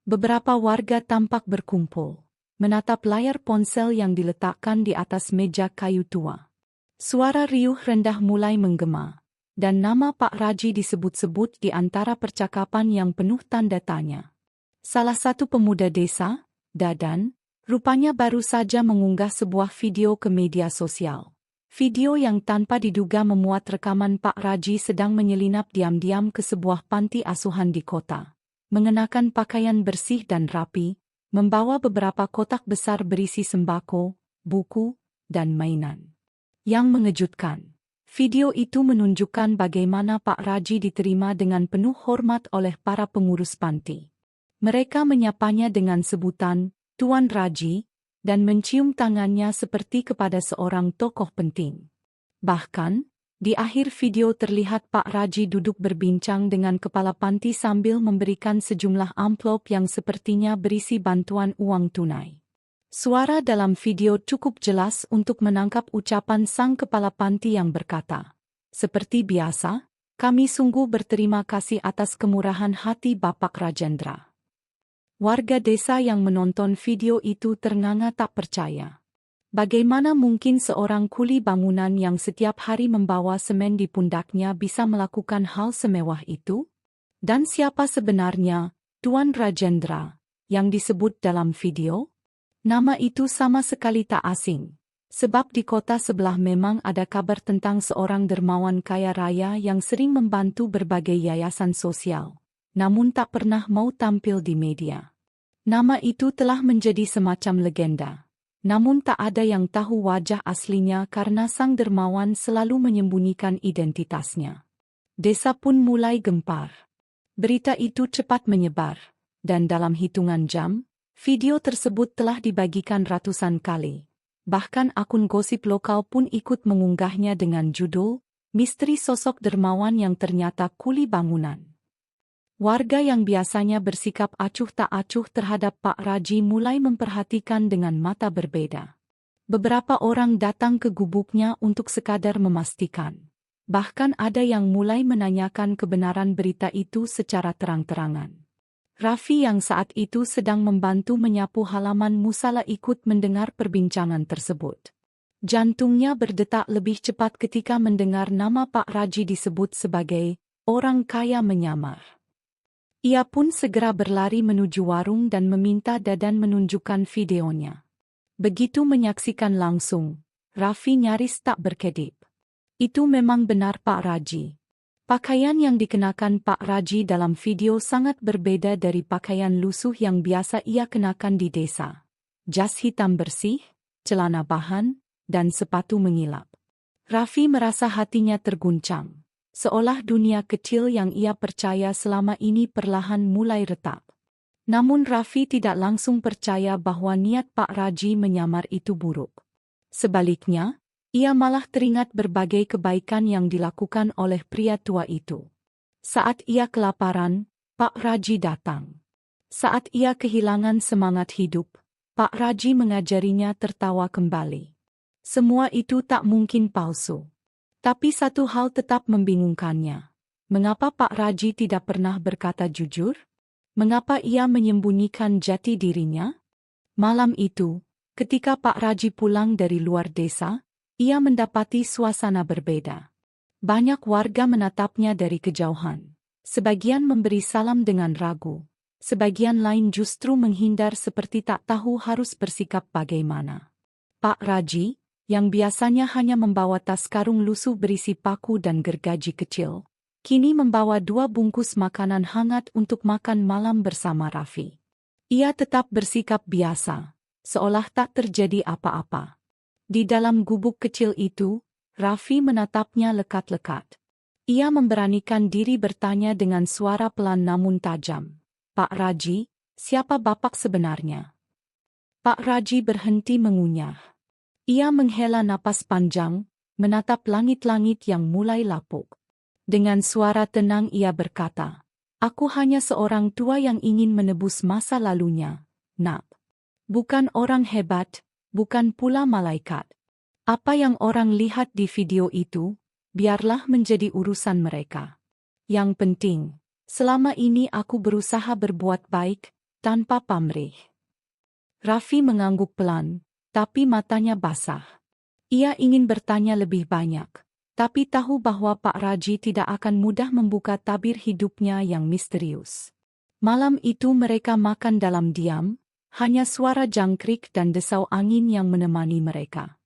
Beberapa warga tampak berkumpul, menatap layar ponsel yang diletakkan di atas meja kayu tua. Suara riuh rendah mulai menggema, dan nama Pak Raji disebut-sebut di antara percakapan yang penuh tanda tanya. Salah satu pemuda desa, Dadan, rupanya baru saja mengunggah sebuah video ke media sosial. Video yang tanpa diduga memuat rekaman Pak Raji sedang menyelinap diam-diam ke sebuah panti asuhan di kota. Mengenakan pakaian bersih dan rapi, membawa beberapa kotak besar berisi sembako, buku, dan mainan. Yang mengejutkan, video itu menunjukkan bagaimana Pak Raji diterima dengan penuh hormat oleh para pengurus panti. Mereka menyapanya dengan sebutan Tuan Raji dan mencium tangannya seperti kepada seorang tokoh penting. Bahkan, di akhir video terlihat Pak Raji duduk berbincang dengan kepala panti sambil memberikan sejumlah amplop yang sepertinya berisi bantuan uang tunai. Suara dalam video cukup jelas untuk menangkap ucapan sang kepala panti yang berkata, "Seperti biasa, kami sungguh berterima kasih atas kemurahan hati Bapak Rajendra." Warga desa yang menonton video itu ternganga tak percaya. Bagaimana mungkin seorang kuli bangunan yang setiap hari membawa semen di pundaknya bisa melakukan hal semewah itu? Dan siapa sebenarnya Tuan Rajendra yang disebut dalam video? Nama itu sama sekali tak asing, sebab di kota sebelah memang ada kabar tentang seorang dermawan kaya raya yang sering membantu berbagai yayasan sosial, namun tak pernah mau tampil di media. Nama itu telah menjadi semacam legenda, namun tak ada yang tahu wajah aslinya karena sang dermawan selalu menyembunyikan identitasnya. Desa pun mulai gempar. Berita itu cepat menyebar, dan dalam hitungan jam, video tersebut telah dibagikan ratusan kali. Bahkan akun gosip lokal pun ikut mengunggahnya dengan judul, "Misteri Sosok Dermawan yang Ternyata Kuli Bangunan." Warga yang biasanya bersikap acuh tak acuh terhadap Pak Raji mulai memperhatikan dengan mata berbeda. Beberapa orang datang ke gubuknya untuk sekadar memastikan. Bahkan ada yang mulai menanyakan kebenaran berita itu secara terang-terangan. Raffi yang saat itu sedang membantu menyapu halaman musala ikut mendengar perbincangan tersebut. Jantungnya berdetak lebih cepat ketika mendengar nama Pak Raji disebut sebagai orang kaya menyamar. Ia pun segera berlari menuju warung dan meminta Dadan menunjukkan videonya. Begitu menyaksikan langsung, Raffi nyaris tak berkedip. Itu memang benar Pak Raji. Pakaian yang dikenakan Pak Raji dalam video sangat berbeda dari pakaian lusuh yang biasa ia kenakan di desa. Jas hitam bersih, celana bahan, dan sepatu mengilap. Raffi merasa hatinya terguncang. Seolah dunia kecil yang ia percaya selama ini perlahan mulai retak. Namun Raffi tidak langsung percaya bahwa niat Pak Raji menyamar itu buruk. Sebaliknya, ia malah teringat berbagai kebaikan yang dilakukan oleh pria tua itu. Saat ia kelaparan, Pak Raji datang. Saat ia kehilangan semangat hidup, Pak Raji mengajarinya tertawa kembali. Semua itu tak mungkin palsu. Tapi satu hal tetap membingungkannya. Mengapa Pak Raji tidak pernah berkata jujur? Mengapa ia menyembunyikan jati dirinya? Malam itu, ketika Pak Raji pulang dari luar desa, ia mendapati suasana berbeda. Banyak warga menatapnya dari kejauhan. Sebagian memberi salam dengan ragu. Sebagian lain justru menghindar seperti tak tahu harus bersikap bagaimana. Pak Raji, yang biasanya hanya membawa tas karung lusuh berisi paku dan gergaji kecil, kini membawa 2 bungkus makanan hangat untuk makan malam bersama Raffi. Ia tetap bersikap biasa, seolah tak terjadi apa-apa. Di dalam gubuk kecil itu, Raffi menatapnya lekat-lekat. Ia memberanikan diri bertanya dengan suara pelan namun tajam. Pak Raji, siapa Bapak sebenarnya? Pak Raji berhenti mengunyah. Ia menghela napas panjang, menatap langit-langit yang mulai lapuk. Dengan suara tenang ia berkata, "Aku hanya seorang tua yang ingin menebus masa lalunya, Nak. Bukan orang hebat, bukan pula malaikat. Apa yang orang lihat di video itu, biarlah menjadi urusan mereka. Yang penting, selama ini aku berusaha berbuat baik, tanpa pamrih." Raffi mengangguk pelan, tapi matanya basah. Ia ingin bertanya lebih banyak, tapi tahu bahwa Pak Raji tidak akan mudah membuka tabir hidupnya yang misterius. Malam itu mereka makan dalam diam, hanya suara jangkrik dan desau angin yang menemani mereka.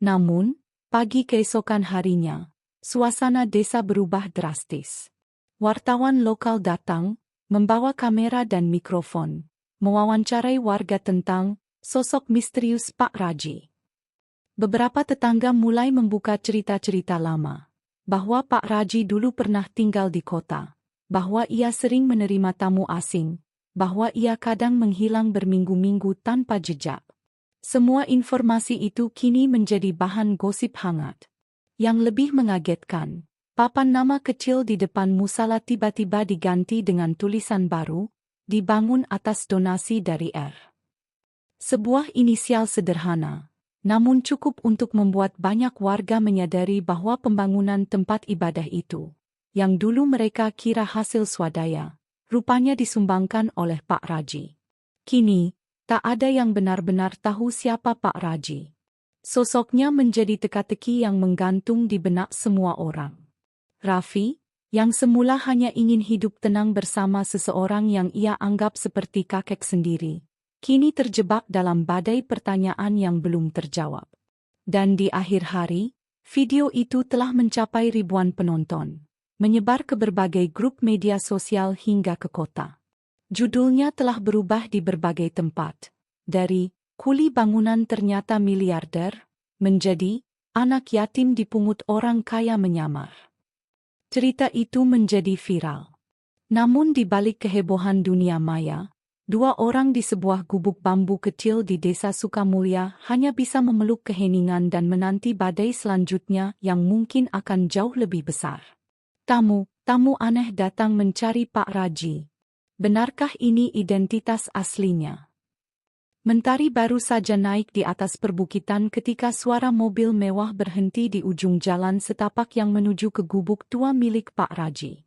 Namun, pagi keesokan harinya, suasana desa berubah drastis. Wartawan lokal datang, membawa kamera dan mikrofon, mewawancarai warga tentang sosok misterius Pak Raji. Beberapa tetangga mulai membuka cerita-cerita lama, bahwa Pak Raji dulu pernah tinggal di kota, bahwa ia sering menerima tamu asing, bahwa ia kadang menghilang berminggu-minggu tanpa jejak. Semua informasi itu kini menjadi bahan gosip hangat. Yang lebih mengagetkan, papan nama kecil di depan musala tiba-tiba diganti dengan tulisan baru, dibangun atas donasi dari R. Sebuah inisial sederhana, namun cukup untuk membuat banyak warga menyadari bahwa pembangunan tempat ibadah itu, yang dulu mereka kira hasil swadaya, rupanya disumbangkan oleh Pak Raji. Kini, tak ada yang benar-benar tahu siapa Pak Raji. Sosoknya menjadi teka-teki yang menggantung di benak semua orang. Raffi, yang semula hanya ingin hidup tenang bersama seseorang yang ia anggap seperti kakek sendiri, kini terjebak dalam badai pertanyaan yang belum terjawab. Dan di akhir hari, video itu telah mencapai ribuan penonton, menyebar ke berbagai grup media sosial hingga ke kota. Judulnya telah berubah di berbagai tempat, dari "Kuli bangunan ternyata miliarder" menjadi "Anak yatim dipungut orang kaya menyamar". Cerita itu menjadi viral. Namun di balik kehebohan dunia maya, 2 orang di sebuah gubuk bambu kecil di desa Sukamulya hanya bisa memeluk keheningan dan menanti badai selanjutnya yang mungkin akan jauh lebih besar. Tamu aneh datang mencari Pak Raji. Benarkah ini identitas aslinya? Mentari baru saja naik di atas perbukitan ketika suara mobil mewah berhenti di ujung jalan setapak yang menuju ke gubuk tua milik Pak Raji.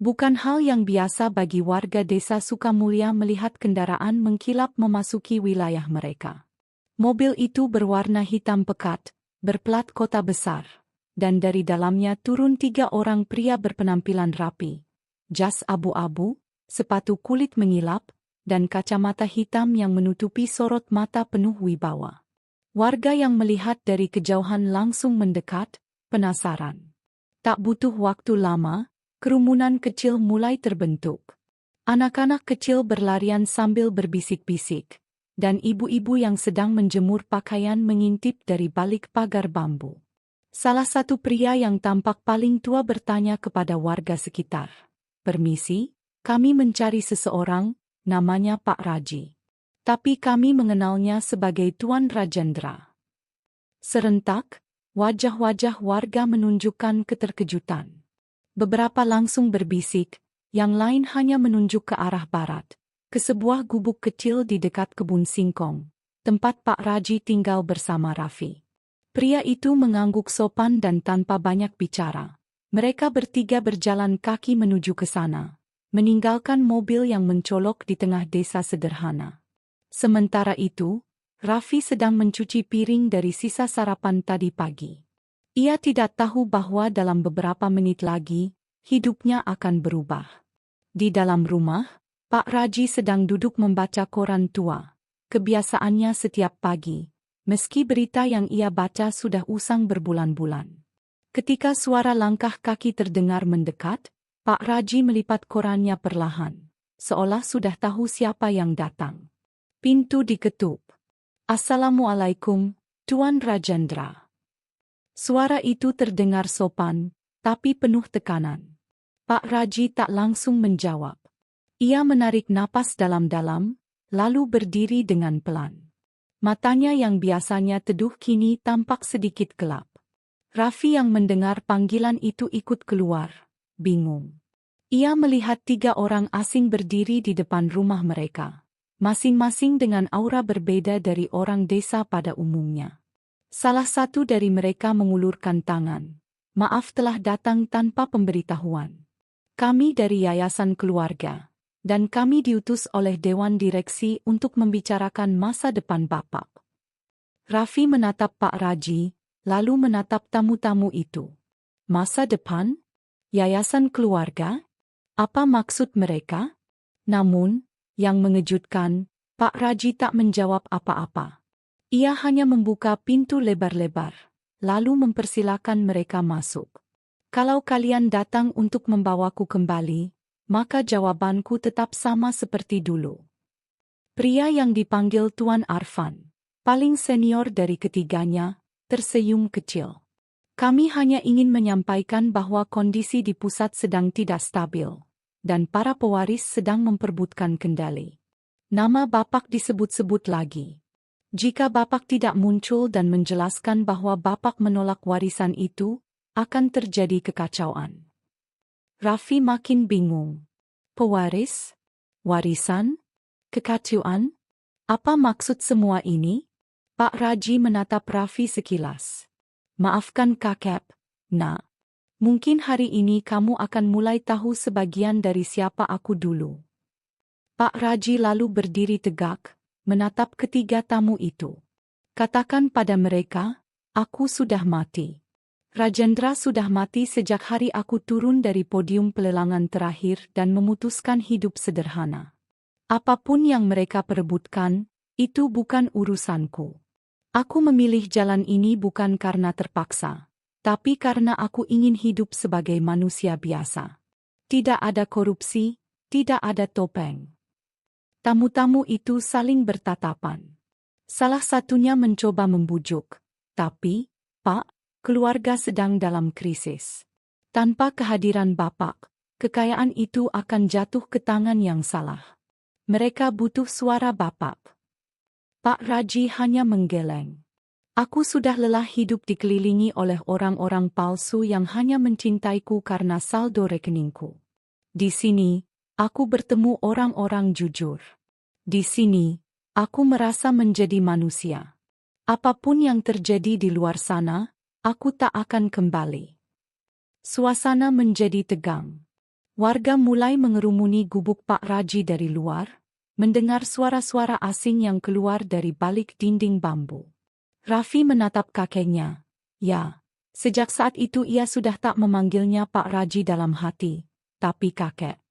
Bukan hal yang biasa bagi warga desa Sukamulya melihat kendaraan mengkilap memasuki wilayah mereka. Mobil itu berwarna hitam pekat, berplat kota besar, dan dari dalamnya turun 3 orang pria berpenampilan rapi. Jas abu-abu, sepatu kulit mengilap, dan kacamata hitam yang menutupi sorot mata penuh wibawa. Warga yang melihat dari kejauhan langsung mendekat, penasaran. Tak butuh waktu lama, kerumunan kecil mulai terbentuk. Anak-anak kecil berlarian sambil berbisik-bisik, dan ibu-ibu yang sedang menjemur pakaian mengintip dari balik pagar bambu. Salah satu pria yang tampak paling tua bertanya kepada warga sekitar, "Permisi, kami mencari seseorang, namanya Pak Raji. Tapi kami mengenalnya sebagai Tuan Rajendra." Serentak, wajah-wajah warga menunjukkan keterkejutan. Beberapa langsung berbisik, yang lain hanya menunjuk ke arah barat, ke sebuah gubuk kecil di dekat kebun singkong, tempat Pak Raji tinggal bersama Raffi. Pria itu mengangguk sopan dan tanpa banyak bicara. Mereka bertiga berjalan kaki menuju ke sana, meninggalkan mobil yang mencolok di tengah desa sederhana. Sementara itu, Raffi sedang mencuci piring dari sisa sarapan tadi pagi. Ia tidak tahu bahwa dalam beberapa menit lagi, hidupnya akan berubah. Di dalam rumah, Pak Raji sedang duduk membaca koran tua. Kebiasaannya setiap pagi, meski berita yang ia baca sudah usang berbulan-bulan. Ketika suara langkah kaki terdengar mendekat, Pak Raji melipat korannya perlahan, seolah sudah tahu siapa yang datang. Pintu diketuk. "Assalamualaikum, Tuan Rajendra." Suara itu terdengar sopan, tapi penuh tekanan. Pak Raji tak langsung menjawab. Ia menarik napas dalam-dalam, lalu berdiri dengan pelan. Matanya yang biasanya teduh kini tampak sedikit gelap. Raffi yang mendengar panggilan itu ikut keluar, bingung. Ia melihat 3 orang asing berdiri di depan rumah mereka, masing-masing dengan aura berbeda dari orang desa pada umumnya. Salah satu dari mereka mengulurkan tangan. "Maaf telah datang tanpa pemberitahuan. Kami dari Yayasan Keluarga, dan kami diutus oleh Dewan Direksi untuk membicarakan masa depan Bapak." Raffi menatap Pak Raji, lalu menatap tamu-tamu itu. "Masa depan? Yayasan Keluarga? Apa maksud mereka?" Namun, yang mengejutkan, Pak Raji tak menjawab apa-apa. Ia hanya membuka pintu lebar-lebar, lalu mempersilakan mereka masuk. "Kalau kalian datang untuk membawaku kembali, maka jawabanku tetap sama seperti dulu." Pria yang dipanggil Tuan Arfan, paling senior dari ketiganya, tersenyum kecil. "Kami hanya ingin menyampaikan bahwa kondisi di pusat sedang tidak stabil, dan para pewaris sedang memperebutkan kendali. Nama Bapak disebut-sebut lagi. Jika Bapak tidak muncul dan menjelaskan bahwa Bapak menolak warisan itu, akan terjadi kekacauan." Raffi makin bingung. "Pewaris? Warisan? Kekacauan? Apa maksud semua ini?" Pak Raji menatap Raffi sekilas. "Maafkan kakek, nak. Mungkin hari ini kamu akan mulai tahu sebagian dari siapa aku dulu." Pak Raji lalu berdiri tegak, menatap ketiga tamu itu. "Katakan pada mereka, aku sudah mati. Rajendra sudah mati sejak hari aku turun dari podium pelelangan terakhir dan memutuskan hidup sederhana. Apapun yang mereka perebutkan, itu bukan urusanku. Aku memilih jalan ini bukan karena terpaksa, tapi karena aku ingin hidup sebagai manusia biasa. Tidak ada korupsi, tidak ada topeng." Tamu-tamu itu saling bertatapan. Salah satunya mencoba membujuk, "Tapi, Pak, keluarga sedang dalam krisis. Tanpa kehadiran Bapak, kekayaan itu akan jatuh ke tangan yang salah. Mereka butuh suara Bapak." Pak Raji hanya menggeleng. "Aku sudah lelah hidup dikelilingi oleh orang-orang palsu yang hanya mencintaiku karena saldo rekeningku. Di sini, aku bertemu orang-orang jujur. Di sini, aku merasa menjadi manusia. Apapun yang terjadi di luar sana, aku tak akan kembali." Suasana menjadi tegang. Warga mulai mengerumuni gubuk Pak Raji dari luar, mendengar suara-suara asing yang keluar dari balik dinding bambu. Raffi menatap kakeknya. Ya, sejak saat itu ia sudah tak memanggilnya Pak Raji dalam hati, tapi kakek.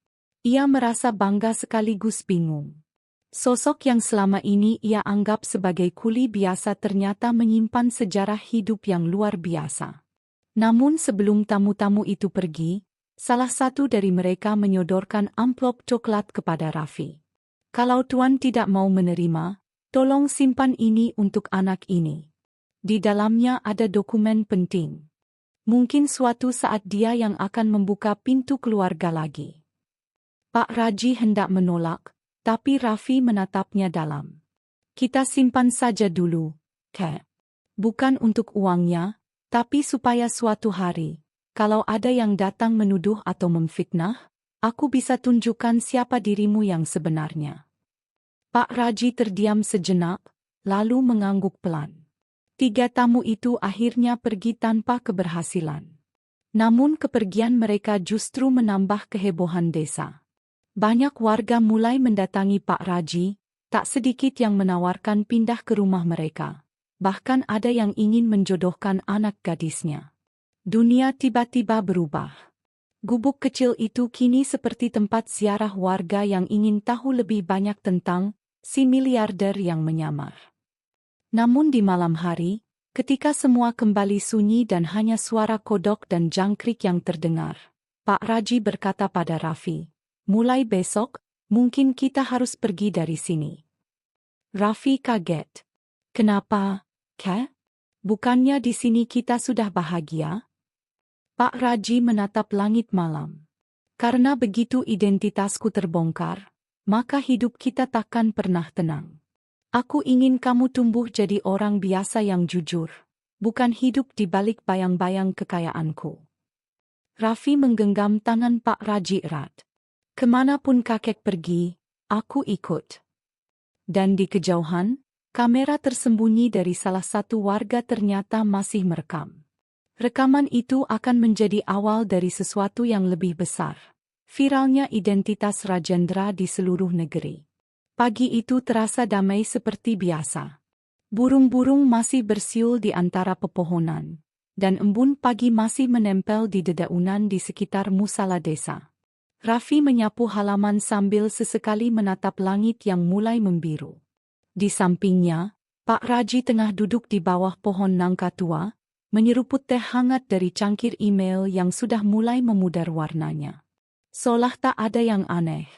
Ia merasa bangga sekaligus bingung. Sosok yang selama ini ia anggap sebagai kuli biasa ternyata menyimpan sejarah hidup yang luar biasa. Namun sebelum tamu-tamu itu pergi, salah satu dari mereka menyodorkan amplop coklat kepada Raffi. Kalau Tuan tidak mau menerima, tolong simpan ini untuk anak ini. Di dalamnya ada dokumen penting. Mungkin suatu saat dia yang akan membuka pintu keluarga lagi. Pak Raji hendak menolak, tapi Raffi menatapnya dalam. Kita simpan saja dulu, Kek. Bukan untuk uangnya, tapi supaya suatu hari, kalau ada yang datang menuduh atau memfitnah, aku bisa tunjukkan siapa dirimu yang sebenarnya. Pak Raji terdiam sejenak, lalu mengangguk pelan. 3 tamu itu akhirnya pergi tanpa keberhasilan. Namun kepergian mereka justru menambah kehebohan desa. Banyak warga mulai mendatangi Pak Raji, tak sedikit yang menawarkan pindah ke rumah mereka. Bahkan ada yang ingin menjodohkan anak gadisnya. Dunia tiba-tiba berubah. Gubuk kecil itu kini seperti tempat ziarah warga yang ingin tahu lebih banyak tentang si miliarder yang menyamar. Namun di malam hari, ketika semua kembali sunyi dan hanya suara kodok dan jangkrik yang terdengar, Pak Raji berkata pada Raffi, mulai besok, mungkin kita harus pergi dari sini. Raffi kaget. Kenapa, Kek? Bukannya di sini kita sudah bahagia? Pak Raji menatap langit malam. Karena begitu identitasku terbongkar, maka hidup kita takkan pernah tenang. Aku ingin kamu tumbuh jadi orang biasa yang jujur, bukan hidup di balik bayang-bayang kekayaanku. Raffi menggenggam tangan Pak Raji erat. Kemanapun kakek pergi, aku ikut. Dan di kejauhan, kamera tersembunyi dari salah satu warga ternyata masih merekam. Rekaman itu akan menjadi awal dari sesuatu yang lebih besar. Viralnya identitas Rajendra di seluruh negeri. Pagi itu terasa damai seperti biasa. Burung-burung masih bersiul di antara pepohonan, dan embun pagi masih menempel di dedaunan di sekitar musala desa. Raffi menyapu halaman sambil sesekali menatap langit yang mulai membiru. Di sampingnya, Pak Raji tengah duduk di bawah pohon nangka tua, menyeruput teh hangat dari cangkir email yang sudah mulai memudar warnanya. Seolah tak ada yang aneh.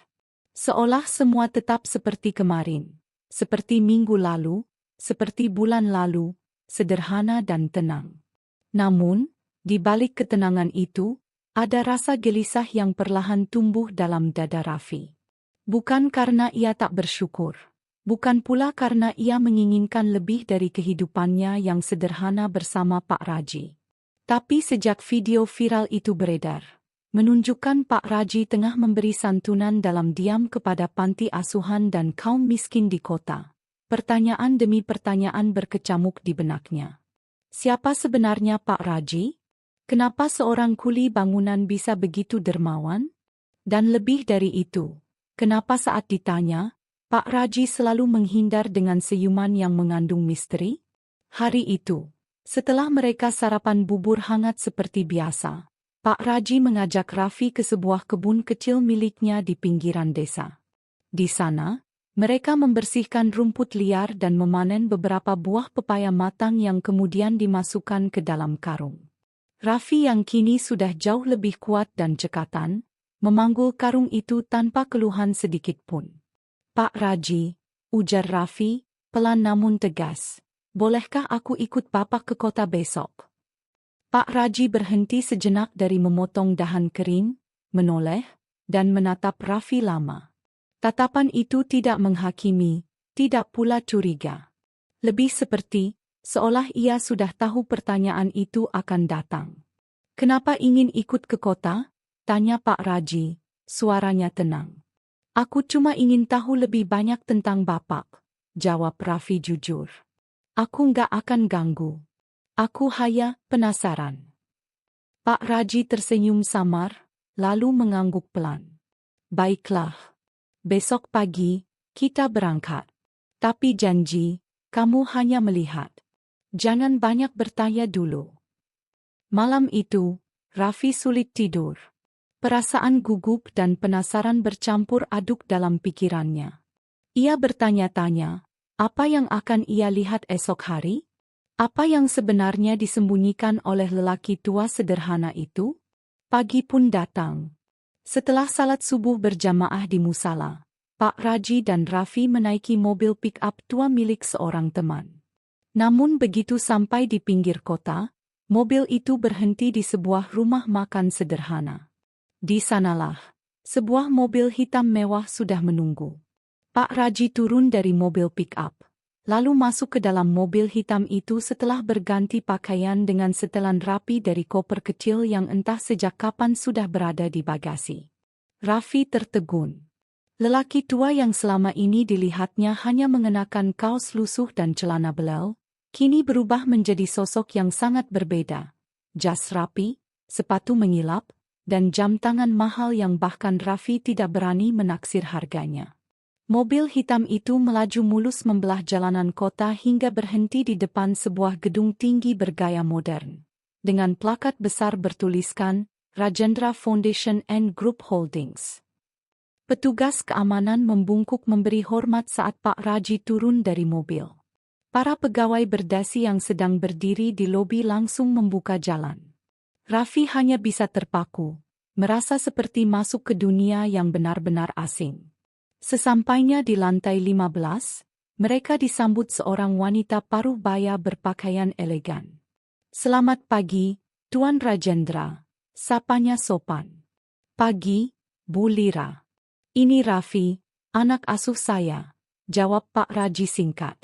Seolah semua tetap seperti kemarin, seperti minggu lalu, seperti bulan lalu, sederhana dan tenang. Namun, di balik ketenangan itu, ada rasa gelisah yang perlahan tumbuh dalam dada Raffi. Bukan karena ia tak bersyukur. Bukan pula karena ia menginginkan lebih dari kehidupannya yang sederhana bersama Pak Raji. Tapi sejak video viral itu beredar, menunjukkan Pak Raji tengah memberi santunan dalam diam kepada panti asuhan dan kaum miskin di kota. Pertanyaan demi pertanyaan berkecamuk di benaknya. Siapa sebenarnya Pak Raji? Kenapa seorang kuli bangunan bisa begitu dermawan? Dan lebih dari itu, kenapa saat ditanya, Pak Raji selalu menghindar dengan senyuman yang mengandung misteri? Hari itu, setelah mereka sarapan bubur hangat seperti biasa, Pak Raji mengajak Raffi ke sebuah kebun kecil miliknya di pinggiran desa. Di sana, mereka membersihkan rumput liar dan memanen beberapa buah pepaya matang yang kemudian dimasukkan ke dalam karung. Raffi yang kini sudah jauh lebih kuat dan cekatan, memanggul karung itu tanpa keluhan sedikit pun. Pak Raji, ujar Raffi, pelan namun tegas, bolehkah aku ikut Bapak ke kota besok? Pak Raji berhenti sejenak dari memotong dahan kering, menoleh, dan menatap Raffi lama. Tatapan itu tidak menghakimi, tidak pula curiga. Lebih seperti, seolah ia sudah tahu pertanyaan itu akan datang. Kenapa ingin ikut ke kota? Tanya Pak Raji, suaranya tenang. Aku cuma ingin tahu lebih banyak tentang Bapak, jawab Raffi jujur. Aku nggak akan ganggu. Aku hanya penasaran. Pak Raji tersenyum samar, lalu mengangguk pelan. Baiklah. Besok pagi, kita berangkat. Tapi janji, kamu hanya melihat. Jangan banyak bertanya dulu. Malam itu, Raffi sulit tidur. Perasaan gugup dan penasaran bercampur aduk dalam pikirannya. Ia bertanya-tanya, apa yang akan ia lihat esok hari? Apa yang sebenarnya disembunyikan oleh lelaki tua sederhana itu? Pagi pun datang. Setelah salat subuh berjamaah di musala, Pak Raji dan Raffi menaiki mobil pick-up tua milik seorang teman. Namun begitu sampai di pinggir kota, mobil itu berhenti di sebuah rumah makan sederhana. Di sanalah, sebuah mobil hitam mewah sudah menunggu. Pak Raji turun dari mobil pick-up, lalu masuk ke dalam mobil hitam itu setelah berganti pakaian dengan setelan rapi dari koper kecil yang entah sejak kapan sudah berada di bagasi. Raffi tertegun. Lelaki tua yang selama ini dilihatnya hanya mengenakan kaos lusuh dan celana belel, kini berubah menjadi sosok yang sangat berbeda. Jas rapi, sepatu mengilap, dan jam tangan mahal yang bahkan Raffi tidak berani menaksir harganya. Mobil hitam itu melaju mulus membelah jalanan kota hingga berhenti di depan sebuah gedung tinggi bergaya modern. Dengan plakat besar bertuliskan, Rajendra Foundation and Group Holdings. Petugas keamanan membungkuk memberi hormat saat Pak Raji turun dari mobil. Para pegawai berdasi yang sedang berdiri di lobi langsung membuka jalan. Raffi hanya bisa terpaku, merasa seperti masuk ke dunia yang benar-benar asing. Sesampainya di lantai 15, mereka disambut seorang wanita paruh baya berpakaian elegan. "Selamat pagi, Tuan Rajendra," sapanya sopan. "Pagi, Bu Lira. Ini Raffi, anak asuh saya," jawab Pak Raji singkat.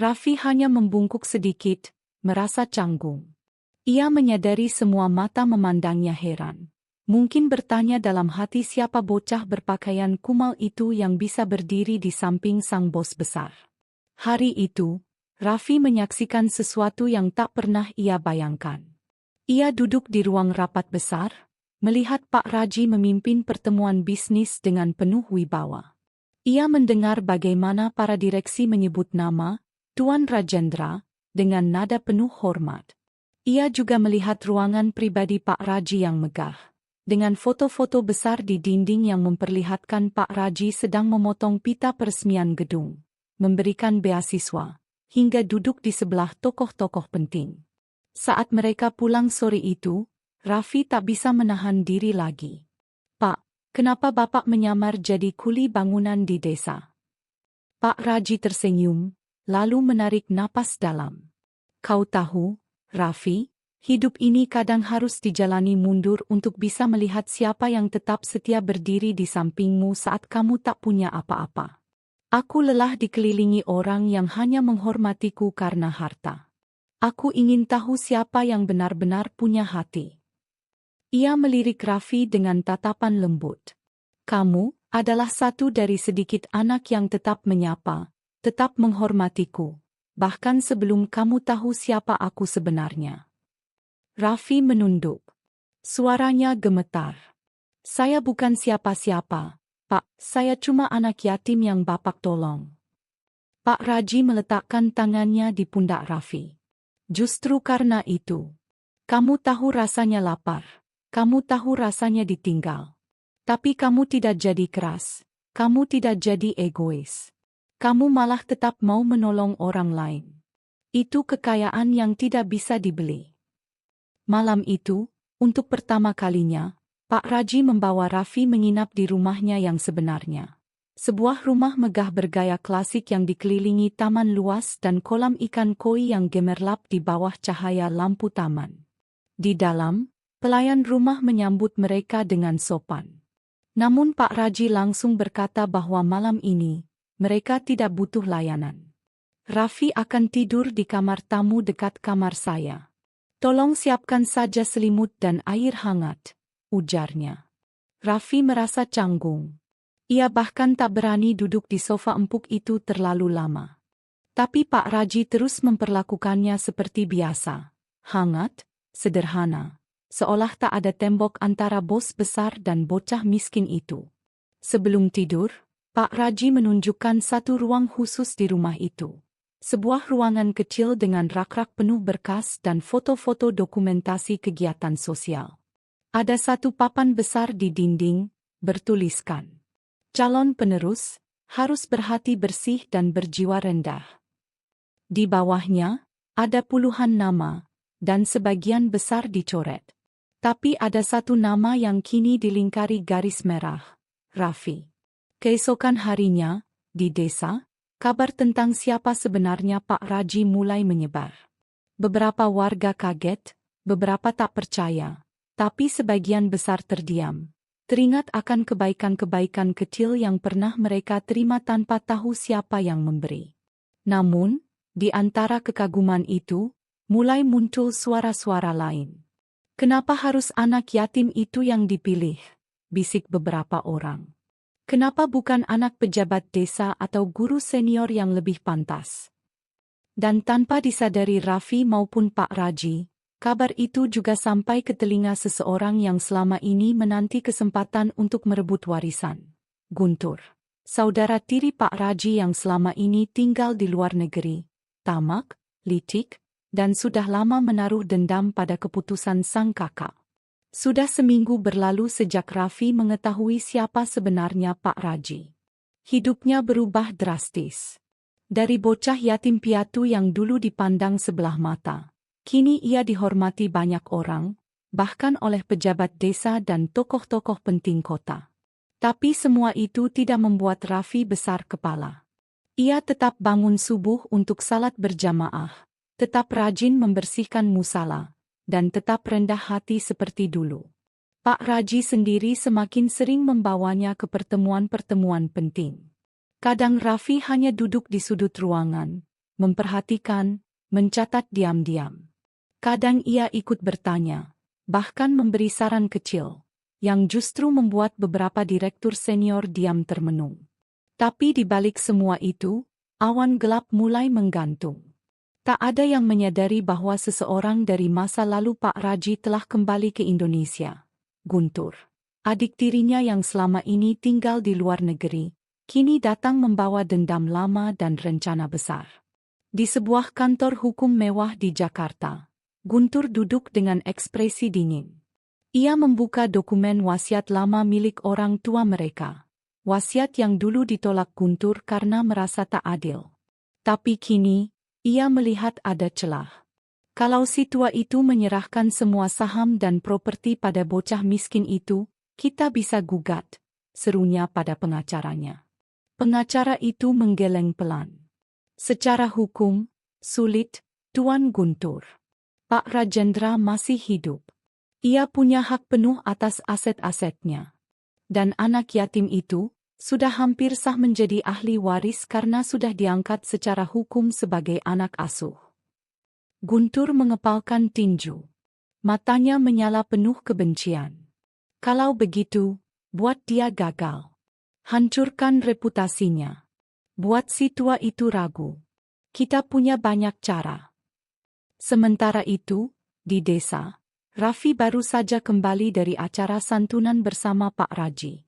Raffi hanya membungkuk sedikit, merasa canggung. Ia menyadari semua mata memandangnya heran. Mungkin bertanya dalam hati siapa bocah berpakaian kumal itu yang bisa berdiri di samping sang bos besar. Hari itu, Raffi menyaksikan sesuatu yang tak pernah ia bayangkan. Ia duduk di ruang rapat besar, melihat Pak Raji memimpin pertemuan bisnis dengan penuh wibawa. Ia mendengar bagaimana para direksi menyebut nama Tuan Rajendra dengan nada penuh hormat. Ia juga melihat ruangan pribadi Pak Raji yang megah, dengan foto-foto besar di dinding yang memperlihatkan Pak Raji sedang memotong pita peresmian gedung, memberikan beasiswa, hingga duduk di sebelah tokoh-tokoh penting. Saat mereka pulang sore itu, Raffi tak bisa menahan diri lagi. "Pak, kenapa Bapak menyamar jadi kuli bangunan di desa?" Pak Raji tersenyum, lalu menarik napas dalam. "Kau tahu, Raffi, hidup ini kadang harus dijalani mundur untuk bisa melihat siapa yang tetap setia berdiri di sampingmu saat kamu tak punya apa-apa. Aku lelah dikelilingi orang yang hanya menghormatiku karena harta. Aku ingin tahu siapa yang benar-benar punya hati." Ia melirik Raffi dengan tatapan lembut. "Kamu adalah satu dari sedikit anak yang tetap menyapa, tetap menghormatiku, bahkan sebelum kamu tahu siapa aku sebenarnya." Raffi menunduk. Suaranya gemetar. "Saya bukan siapa-siapa, Pak. Saya cuma anak yatim yang Bapak tolong." Pak Raji meletakkan tangannya di pundak Raffi. "Justru karena itu. Kamu tahu rasanya lapar. Kamu tahu rasanya ditinggal. Tapi kamu tidak jadi keras. Kamu tidak jadi egois. Kamu malah tetap mau menolong orang lain. Itu kekayaan yang tidak bisa dibeli." Malam itu, untuk pertama kalinya, Pak Raji membawa Raffi menginap di rumahnya yang sebenarnya. Sebuah rumah megah bergaya klasik yang dikelilingi taman luas dan kolam ikan koi yang gemerlap di bawah cahaya lampu taman. Di dalam, pelayan rumah menyambut mereka dengan sopan. Namun Pak Raji langsung berkata bahwa malam ini, mereka tidak butuh layanan. "Raffi akan tidur di kamar tamu dekat kamar saya. Tolong siapkan saja selimut dan air hangat," ujarnya. Raffi merasa canggung. Ia bahkan tak berani duduk di sofa empuk itu terlalu lama. Tapi Pak Raji terus memperlakukannya seperti biasa. Hangat, sederhana. Seolah tak ada tembok antara bos besar dan bocah miskin itu. Sebelum tidur, Pak Raji menunjukkan satu ruang khusus di rumah itu. Sebuah ruangan kecil dengan rak-rak penuh berkas dan foto-foto dokumentasi kegiatan sosial. Ada satu papan besar di dinding, bertuliskan, "Calon penerus harus berhati bersih dan berjiwa rendah." Di bawahnya, ada puluhan nama, dan sebagian besar dicoret. Tapi ada satu nama yang kini dilingkari garis merah, Raffi. Keesokan harinya, di desa, kabar tentang siapa sebenarnya Pak Raji mulai menyebar. Beberapa warga kaget, beberapa tak percaya, tapi sebagian besar terdiam. Teringat akan kebaikan-kebaikan kecil yang pernah mereka terima tanpa tahu siapa yang memberi. Namun, di antara kekaguman itu, mulai muncul suara-suara lain. "Kenapa harus anak yatim itu yang dipilih?" bisik beberapa orang. "Kenapa bukan anak pejabat desa atau guru senior yang lebih pantas?" Dan tanpa disadari Raffi maupun Pak Raji, kabar itu juga sampai ke telinga seseorang yang selama ini menanti kesempatan untuk merebut warisan. Guntur, saudara tiri Pak Raji yang selama ini tinggal di luar negeri, tamak, licik, dan sudah lama menaruh dendam pada keputusan sang kakak. Sudah seminggu berlalu sejak Raffi mengetahui siapa sebenarnya Pak Raji. Hidupnya berubah drastis. Dari bocah yatim piatu yang dulu dipandang sebelah mata, kini ia dihormati banyak orang, bahkan oleh pejabat desa dan tokoh-tokoh penting kota. Tapi semua itu tidak membuat Raffi besar kepala. Ia tetap bangun subuh untuk salat berjamaah, tetap rajin membersihkan musala, dan tetap rendah hati seperti dulu. Pak Raji sendiri semakin sering membawanya ke pertemuan-pertemuan penting. Kadang Raffi hanya duduk di sudut ruangan, memperhatikan, mencatat diam-diam. Kadang ia ikut bertanya, bahkan memberi saran kecil, yang justru membuat beberapa direktur senior diam termenung. Tapi di balik semua itu, awan gelap mulai menggantung. Tak ada yang menyadari bahwa seseorang dari masa lalu Pak Raji telah kembali ke Indonesia. Guntur, adik tirinya yang selama ini tinggal di luar negeri, kini datang membawa dendam lama dan rencana besar. Di sebuah kantor hukum mewah di Jakarta, Guntur duduk dengan ekspresi dingin. Ia membuka dokumen wasiat lama milik orang tua mereka. Wasiat yang dulu ditolak Guntur karena merasa tak adil. Tapi kini, ia melihat ada celah. Kalau si tua itu menyerahkan semua saham dan properti pada bocah miskin itu, kita bisa gugat, serunya pada pengacaranya. Pengacara itu menggeleng pelan. "Secara hukum, sulit, Tuan Guntur. Pak Rajendra masih hidup. Ia punya hak penuh atas aset-asetnya. Dan anak yatim itu sudah hampir sah menjadi ahli waris karena sudah diangkat secara hukum sebagai anak asuh." Guntur mengepalkan tinju. Matanya menyala penuh kebencian. Kalau begitu, buat dia gagal. Hancurkan reputasinya. Buat si tua itu ragu. Kita punya banyak cara. Sementara itu, di desa, Raffi baru saja kembali dari acara santunan bersama Pak Raji.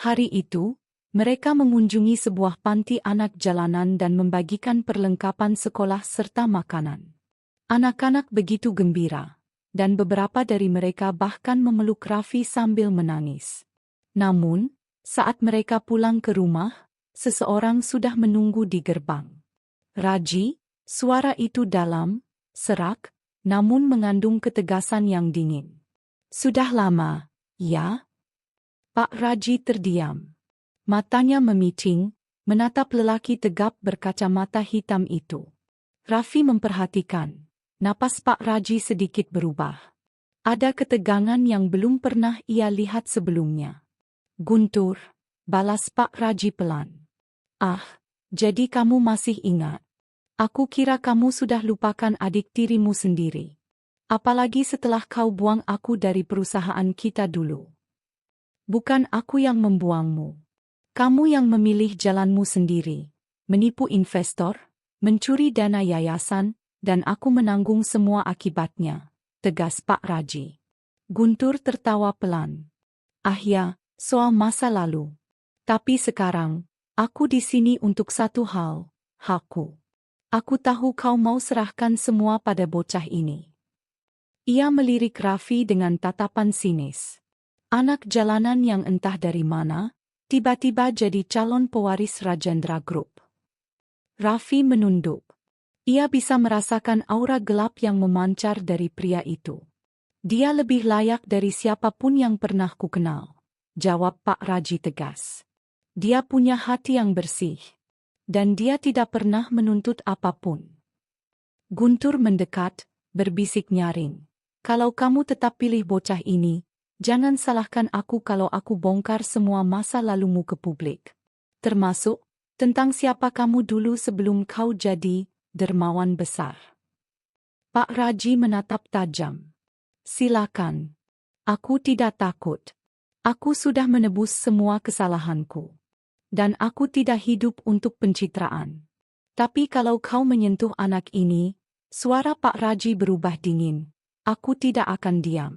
Hari itu, mereka mengunjungi sebuah panti anak jalanan dan membagikan perlengkapan sekolah serta makanan. Anak-anak begitu gembira, dan beberapa dari mereka bahkan memeluk Raffi sambil menangis. Namun, saat mereka pulang ke rumah, seseorang sudah menunggu di gerbang. "Raji," suara itu dalam, serak, namun mengandung ketegasan yang dingin. "Sudah lama, ya?" Pak Raji terdiam. Matanya memicing, menatap lelaki tegap berkacamata hitam itu. Raffi memperhatikan. Napas Pak Raji sedikit berubah. Ada ketegangan yang belum pernah ia lihat sebelumnya. "Guntur," balas Pak Raji pelan. "Ah, jadi kamu masih ingat. Aku kira kamu sudah lupakan adik tirimu sendiri. Apalagi setelah kau buang aku dari perusahaan kita dulu. Bukan aku yang membuangmu. Kamu yang memilih jalanmu sendiri, menipu investor, mencuri dana yayasan, dan aku menanggung semua akibatnya," tegas Pak Raji. Guntur tertawa pelan. "Ah ya, soal masa lalu. Tapi sekarang, aku di sini untuk satu hal, hakku. Aku tahu kau mau serahkan semua pada bocah ini. Ia melirik Raffi dengan tatapan sinis. Anak jalanan yang entah dari mana, tiba-tiba jadi calon pewaris Rajendra Group. Raffi menunduk. Ia bisa merasakan aura gelap yang memancar dari pria itu. Dia lebih layak dari siapapun yang pernah kukenal, jawab Pak Raji tegas. Dia punya hati yang bersih. Dan dia tidak pernah menuntut apapun. Guntur mendekat, berbisik nyaring. Kalau kamu tetap pilih bocah ini, jangan salahkan aku kalau aku bongkar semua masa lalumu ke publik. Termasuk, tentang siapa kamu dulu sebelum kau jadi dermawan besar. Pak Raji menatap tajam. Silakan. Aku tidak takut. Aku sudah menebus semua kesalahanku. Dan aku tidak hidup untuk pencitraan. Tapi kalau kau menyentuh anak ini, suara Pak Raji berubah dingin. Aku tidak akan diam.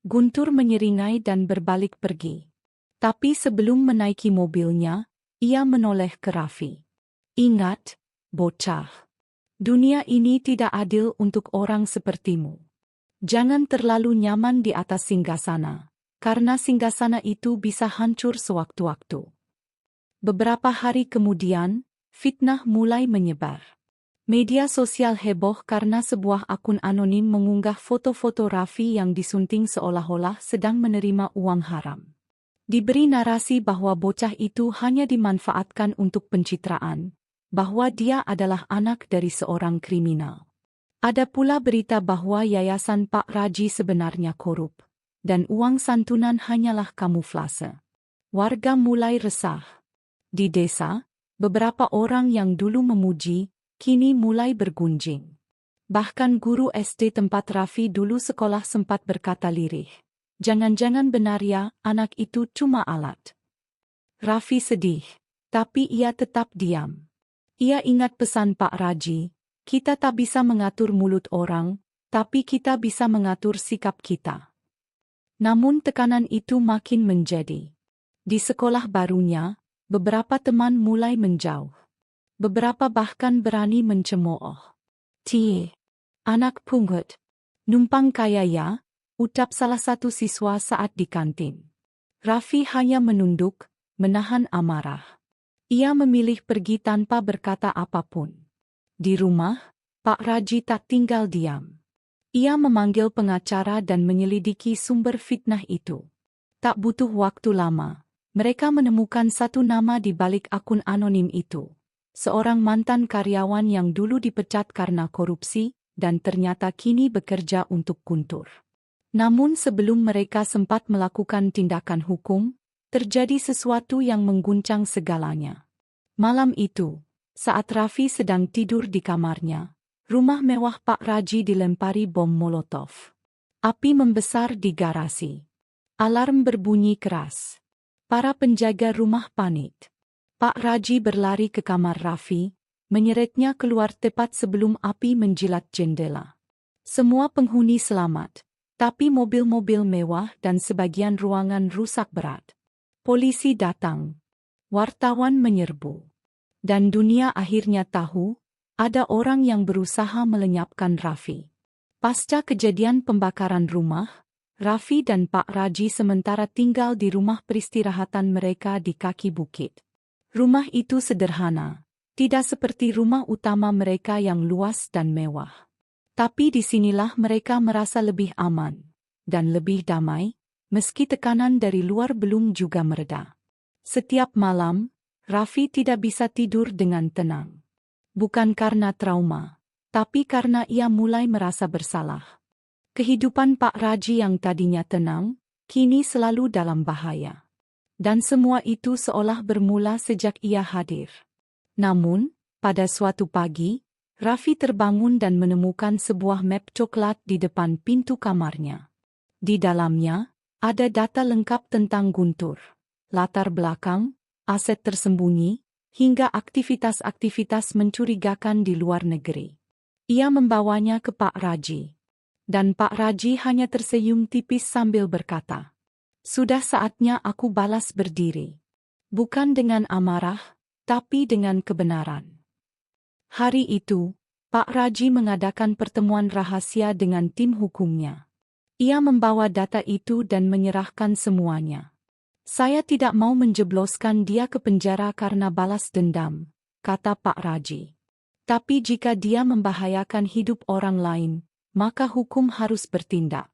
Guntur menyeringai dan berbalik pergi. Tapi sebelum menaiki mobilnya, ia menoleh ke Raffi. Ingat, bocah. Dunia ini tidak adil untuk orang sepertimu. Jangan terlalu nyaman di atas singgasana, karena singgasana itu bisa hancur sewaktu-waktu. Beberapa hari kemudian, fitnah mulai menyebar. Media sosial heboh karena sebuah akun anonim mengunggah foto-foto Raffi yang disunting seolah-olah sedang menerima uang haram. Diberi narasi bahwa bocah itu hanya dimanfaatkan untuk pencitraan, bahwa dia adalah anak dari seorang kriminal. Ada pula berita bahwa yayasan Pak Raji sebenarnya korup, dan uang santunan hanyalah kamuflase. Warga mulai resah. Di desa, beberapa orang yang dulu memuji, kini mulai bergunjing. Bahkan guru SD tempat Raffi dulu sekolah sempat berkata lirih, jangan-jangan benar ya, anak itu cuma alat. Raffi sedih, tapi ia tetap diam. Ia ingat pesan Pak Raji, kita tak bisa mengatur mulut orang, tapi kita bisa mengatur sikap kita. Namun tekanan itu makin menjadi. Di sekolah barunya, beberapa teman mulai menjauh. Beberapa bahkan berani mencemooh. "Cie, anak pungut. Numpang kaya ya," ucap salah satu siswa saat di kantin. Raffi hanya menunduk, menahan amarah. Ia memilih pergi tanpa berkata apapun. Di rumah, Pak Raji tak tinggal diam. Ia memanggil pengacara dan menyelidiki sumber fitnah itu. Tak butuh waktu lama, mereka menemukan satu nama di balik akun anonim itu. Seorang mantan karyawan yang dulu dipecat karena korupsi, dan ternyata kini bekerja untuk Guntur. Namun sebelum mereka sempat melakukan tindakan hukum, terjadi sesuatu yang mengguncang segalanya. Malam itu, saat Raffi sedang tidur di kamarnya, rumah mewah Pak Raji dilempari bom Molotov. Api membesar di garasi. Alarm berbunyi keras. Para penjaga rumah panik. Pak Raji berlari ke kamar Raffi, menyeretnya keluar tepat sebelum api menjilat jendela. Semua penghuni selamat, tapi mobil-mobil mewah dan sebagian ruangan rusak berat. Polisi datang. Wartawan menyerbu. Dan dunia akhirnya tahu, ada orang yang berusaha melenyapkan Raffi. Pasca kejadian pembakaran rumah, Raffi dan Pak Raji sementara tinggal di rumah peristirahatan mereka di kaki bukit. Rumah itu sederhana, tidak seperti rumah utama mereka yang luas dan mewah. Tapi disinilah mereka merasa lebih aman dan lebih damai, meski tekanan dari luar belum juga mereda. Setiap malam, Raffi tidak bisa tidur dengan tenang. Bukan karena trauma, tapi karena ia mulai merasa bersalah. Kehidupan Pak Raji yang tadinya tenang, kini selalu dalam bahaya. Dan semua itu seolah bermula sejak ia hadir. Namun, pada suatu pagi, Raffi terbangun dan menemukan sebuah map coklat di depan pintu kamarnya. Di dalamnya, ada data lengkap tentang Guntur, latar belakang, aset tersembunyi, hingga aktivitas-aktivitas mencurigakan di luar negeri. Ia membawanya ke Pak Raji. Dan Pak Raji hanya tersenyum tipis sambil berkata, "Sudah saatnya aku balas berdiri. Bukan dengan amarah, tapi dengan kebenaran." Hari itu, Pak Raji mengadakan pertemuan rahasia dengan tim hukumnya. Ia membawa data itu dan menyerahkan semuanya. Saya tidak mau menjebloskan dia ke penjara karena balas dendam, kata Pak Raji. Tapi jika dia membahayakan hidup orang lain, maka hukum harus bertindak.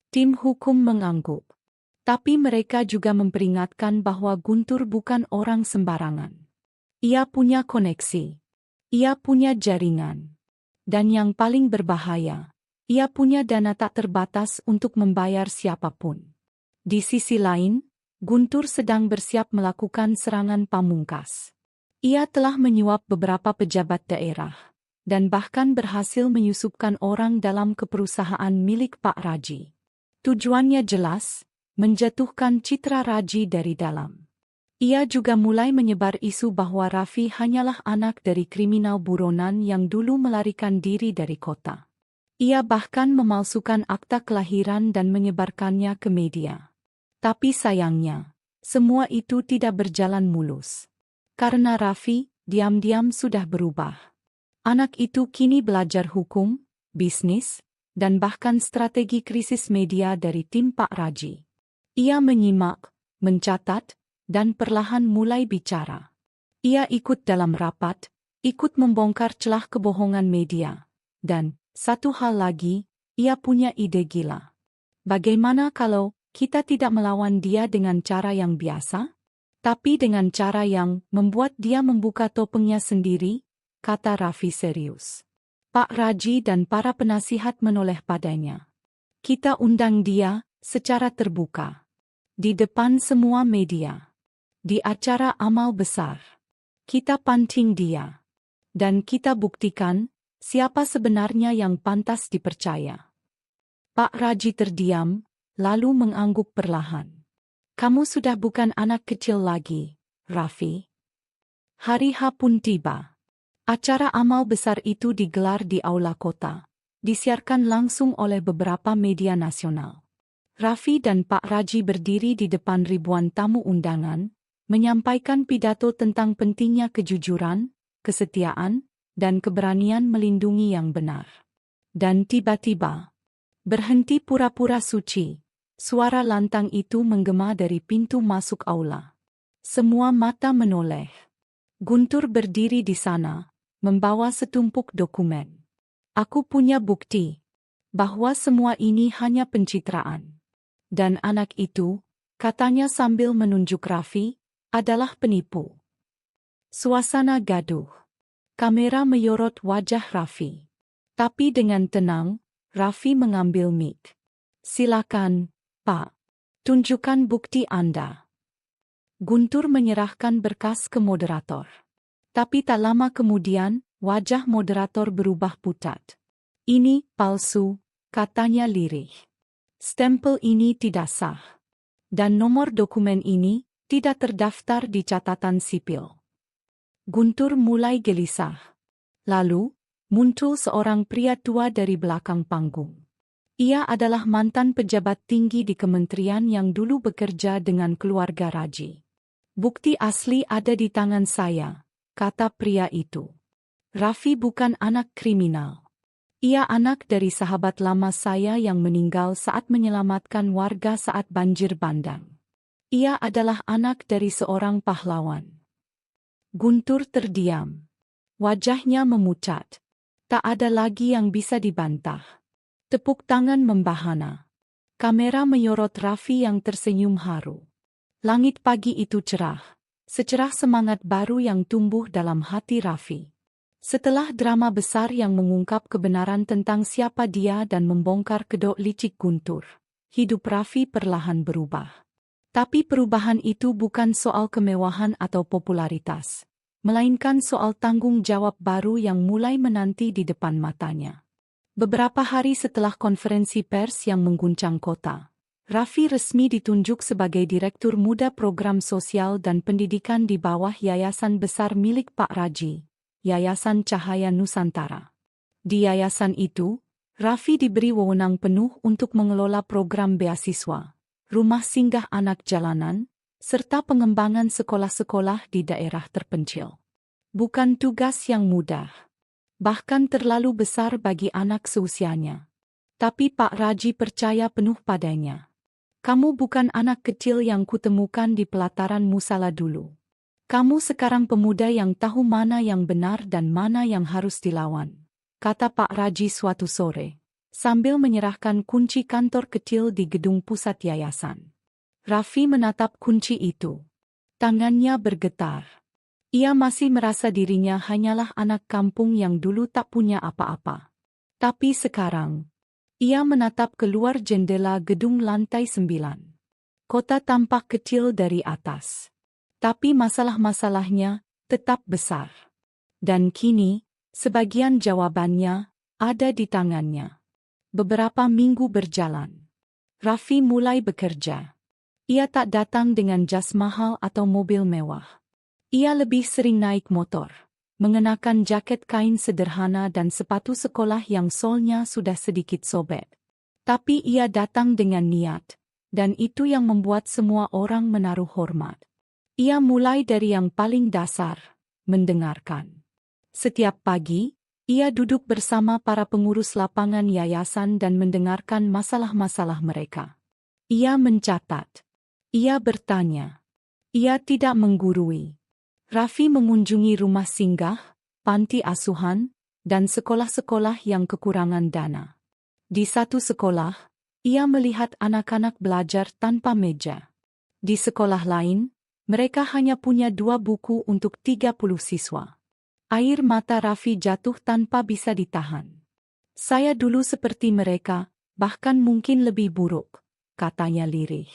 Tim hukum mengangguk. Tapi mereka juga memperingatkan bahwa Guntur bukan orang sembarangan. Ia punya koneksi. Ia punya jaringan. Dan yang paling berbahaya, ia punya dana tak terbatas untuk membayar siapapun. Di sisi lain, Guntur sedang bersiap melakukan serangan pamungkas. Ia telah menyuap beberapa pejabat daerah, dan bahkan berhasil menyusupkan orang dalam keperusahaan milik Pak Raji. Tujuannya jelas, menjatuhkan citra Raji dari dalam. Ia juga mulai menyebar isu bahwa Raffi hanyalah anak dari kriminal buronan yang dulu melarikan diri dari kota. Ia bahkan memalsukan akta kelahiran dan menyebarkannya ke media. Tapi sayangnya, semua itu tidak berjalan mulus. Karena Raffi, diam-diam sudah berubah. Anak itu kini belajar hukum, bisnis, dan bahkan strategi krisis media dari tim Pak Raji. Ia menyimak, mencatat, dan perlahan mulai bicara. Ia ikut dalam rapat, ikut membongkar celah kebohongan media. Dan, satu hal lagi, ia punya ide gila. Bagaimana kalau kita tidak melawan dia dengan cara yang biasa? Tapi dengan cara yang membuat dia membuka topengnya sendiri, kata Raffi serius. Pak Raji dan para penasihat menoleh padanya. Kita undang dia secara terbuka. Di depan semua media. Di acara amal besar, kita pancing dia. Dan kita buktikan siapa sebenarnya yang pantas dipercaya. Pak Raji terdiam, lalu mengangguk perlahan. Kamu sudah bukan anak kecil lagi, Raffi. Hari H pun tiba. Acara amal besar itu digelar di aula kota. Disiarkan langsung oleh beberapa media nasional. Raffi dan Pak Raji berdiri di depan ribuan tamu undangan, menyampaikan pidato tentang pentingnya kejujuran, kesetiaan, dan keberanian melindungi yang benar. Dan tiba-tiba, berhenti pura-pura suci, suara lantang itu menggema dari pintu masuk aula. Semua mata menoleh. Guntur berdiri di sana, membawa setumpuk dokumen. Aku punya bukti bahwa semua ini hanya pencitraan. Dan anak itu, katanya sambil menunjuk Raffi, adalah penipu. Suasana gaduh. Kamera menyorot wajah Raffi. Tapi dengan tenang, Raffi mengambil mic. Silakan, Pak. Tunjukkan bukti Anda. Guntur menyerahkan berkas ke moderator. Tapi tak lama kemudian, wajah moderator berubah pucat. Ini palsu, katanya lirih. Stempel ini tidak sah. Dan nomor dokumen ini tidak terdaftar di catatan sipil. Guntur mulai gelisah. Lalu, muncul seorang pria tua dari belakang panggung. Ia adalah mantan pejabat tinggi di kementerian yang dulu bekerja dengan keluarga Raji. Bukti asli ada di tangan saya, kata pria itu. Raffi bukan anak kriminal. Ia anak dari sahabat lama saya yang meninggal saat menyelamatkan warga saat banjir bandang. Ia adalah anak dari seorang pahlawan. Guntur terdiam. Wajahnya memucat. Tak ada lagi yang bisa dibantah. Tepuk tangan membahana. Kamera menyorot Raffi yang tersenyum haru. Langit pagi itu cerah. Secerah semangat baru yang tumbuh dalam hati Raffi. Setelah drama besar yang mengungkap kebenaran tentang siapa dia dan membongkar kedok licik Guntur, hidup Raffi perlahan berubah. Tapi perubahan itu bukan soal kemewahan atau popularitas, melainkan soal tanggung jawab baru yang mulai menanti di depan matanya. Beberapa hari setelah konferensi pers yang mengguncang kota, Raffi resmi ditunjuk sebagai Direktur Muda Program Sosial dan Pendidikan di bawah yayasan besar milik Pak Raji, Yayasan Cahaya Nusantara. Di yayasan itu, Raffi diberi wewenang penuh untuk mengelola program beasiswa, rumah singgah anak jalanan, serta pengembangan sekolah-sekolah di daerah terpencil. Bukan tugas yang mudah. bahkan terlalu besar bagi anak seusianya. Tapi Pak Raji percaya penuh padanya. Kamu bukan anak kecil yang kutemukan di pelataran musala dulu. Kamu sekarang pemuda yang tahu mana yang benar dan mana yang harus dilawan, kata Pak Raji suatu sore, sambil menyerahkan kunci kantor kecil di gedung pusat yayasan. Raffi menatap kunci itu. Tangannya bergetar. Ia masih merasa dirinya hanyalah anak kampung yang dulu tak punya apa-apa. Tapi sekarang, ia menatap keluar jendela gedung lantai 9. Kota tampak kecil dari atas. Tapi masalah-masalahnya tetap besar. Dan kini, sebagian jawabannya ada di tangannya. Beberapa minggu berjalan. Raffi mulai bekerja. Ia tak datang dengan jas mahal atau mobil mewah. Ia lebih sering naik motor, mengenakan jaket kain sederhana dan sepatu sekolah yang solnya sudah sedikit sobek. Tapi ia datang dengan niat, dan itu yang membuat semua orang menaruh hormat. Ia mulai dari yang paling dasar, mendengarkan. Setiap pagi, ia duduk bersama para pengurus lapangan yayasan dan mendengarkan masalah-masalah mereka. Ia mencatat. Ia bertanya. Ia tidak menggurui. Raffi mengunjungi rumah singgah, panti asuhan, dan sekolah-sekolah yang kekurangan dana. Di satu sekolah, ia melihat anak-anak belajar tanpa meja. Di sekolah lain, mereka hanya punya 2 buku untuk 30 siswa. Air mata Raffi jatuh tanpa bisa ditahan. Saya dulu seperti mereka, bahkan mungkin lebih buruk, katanya lirih.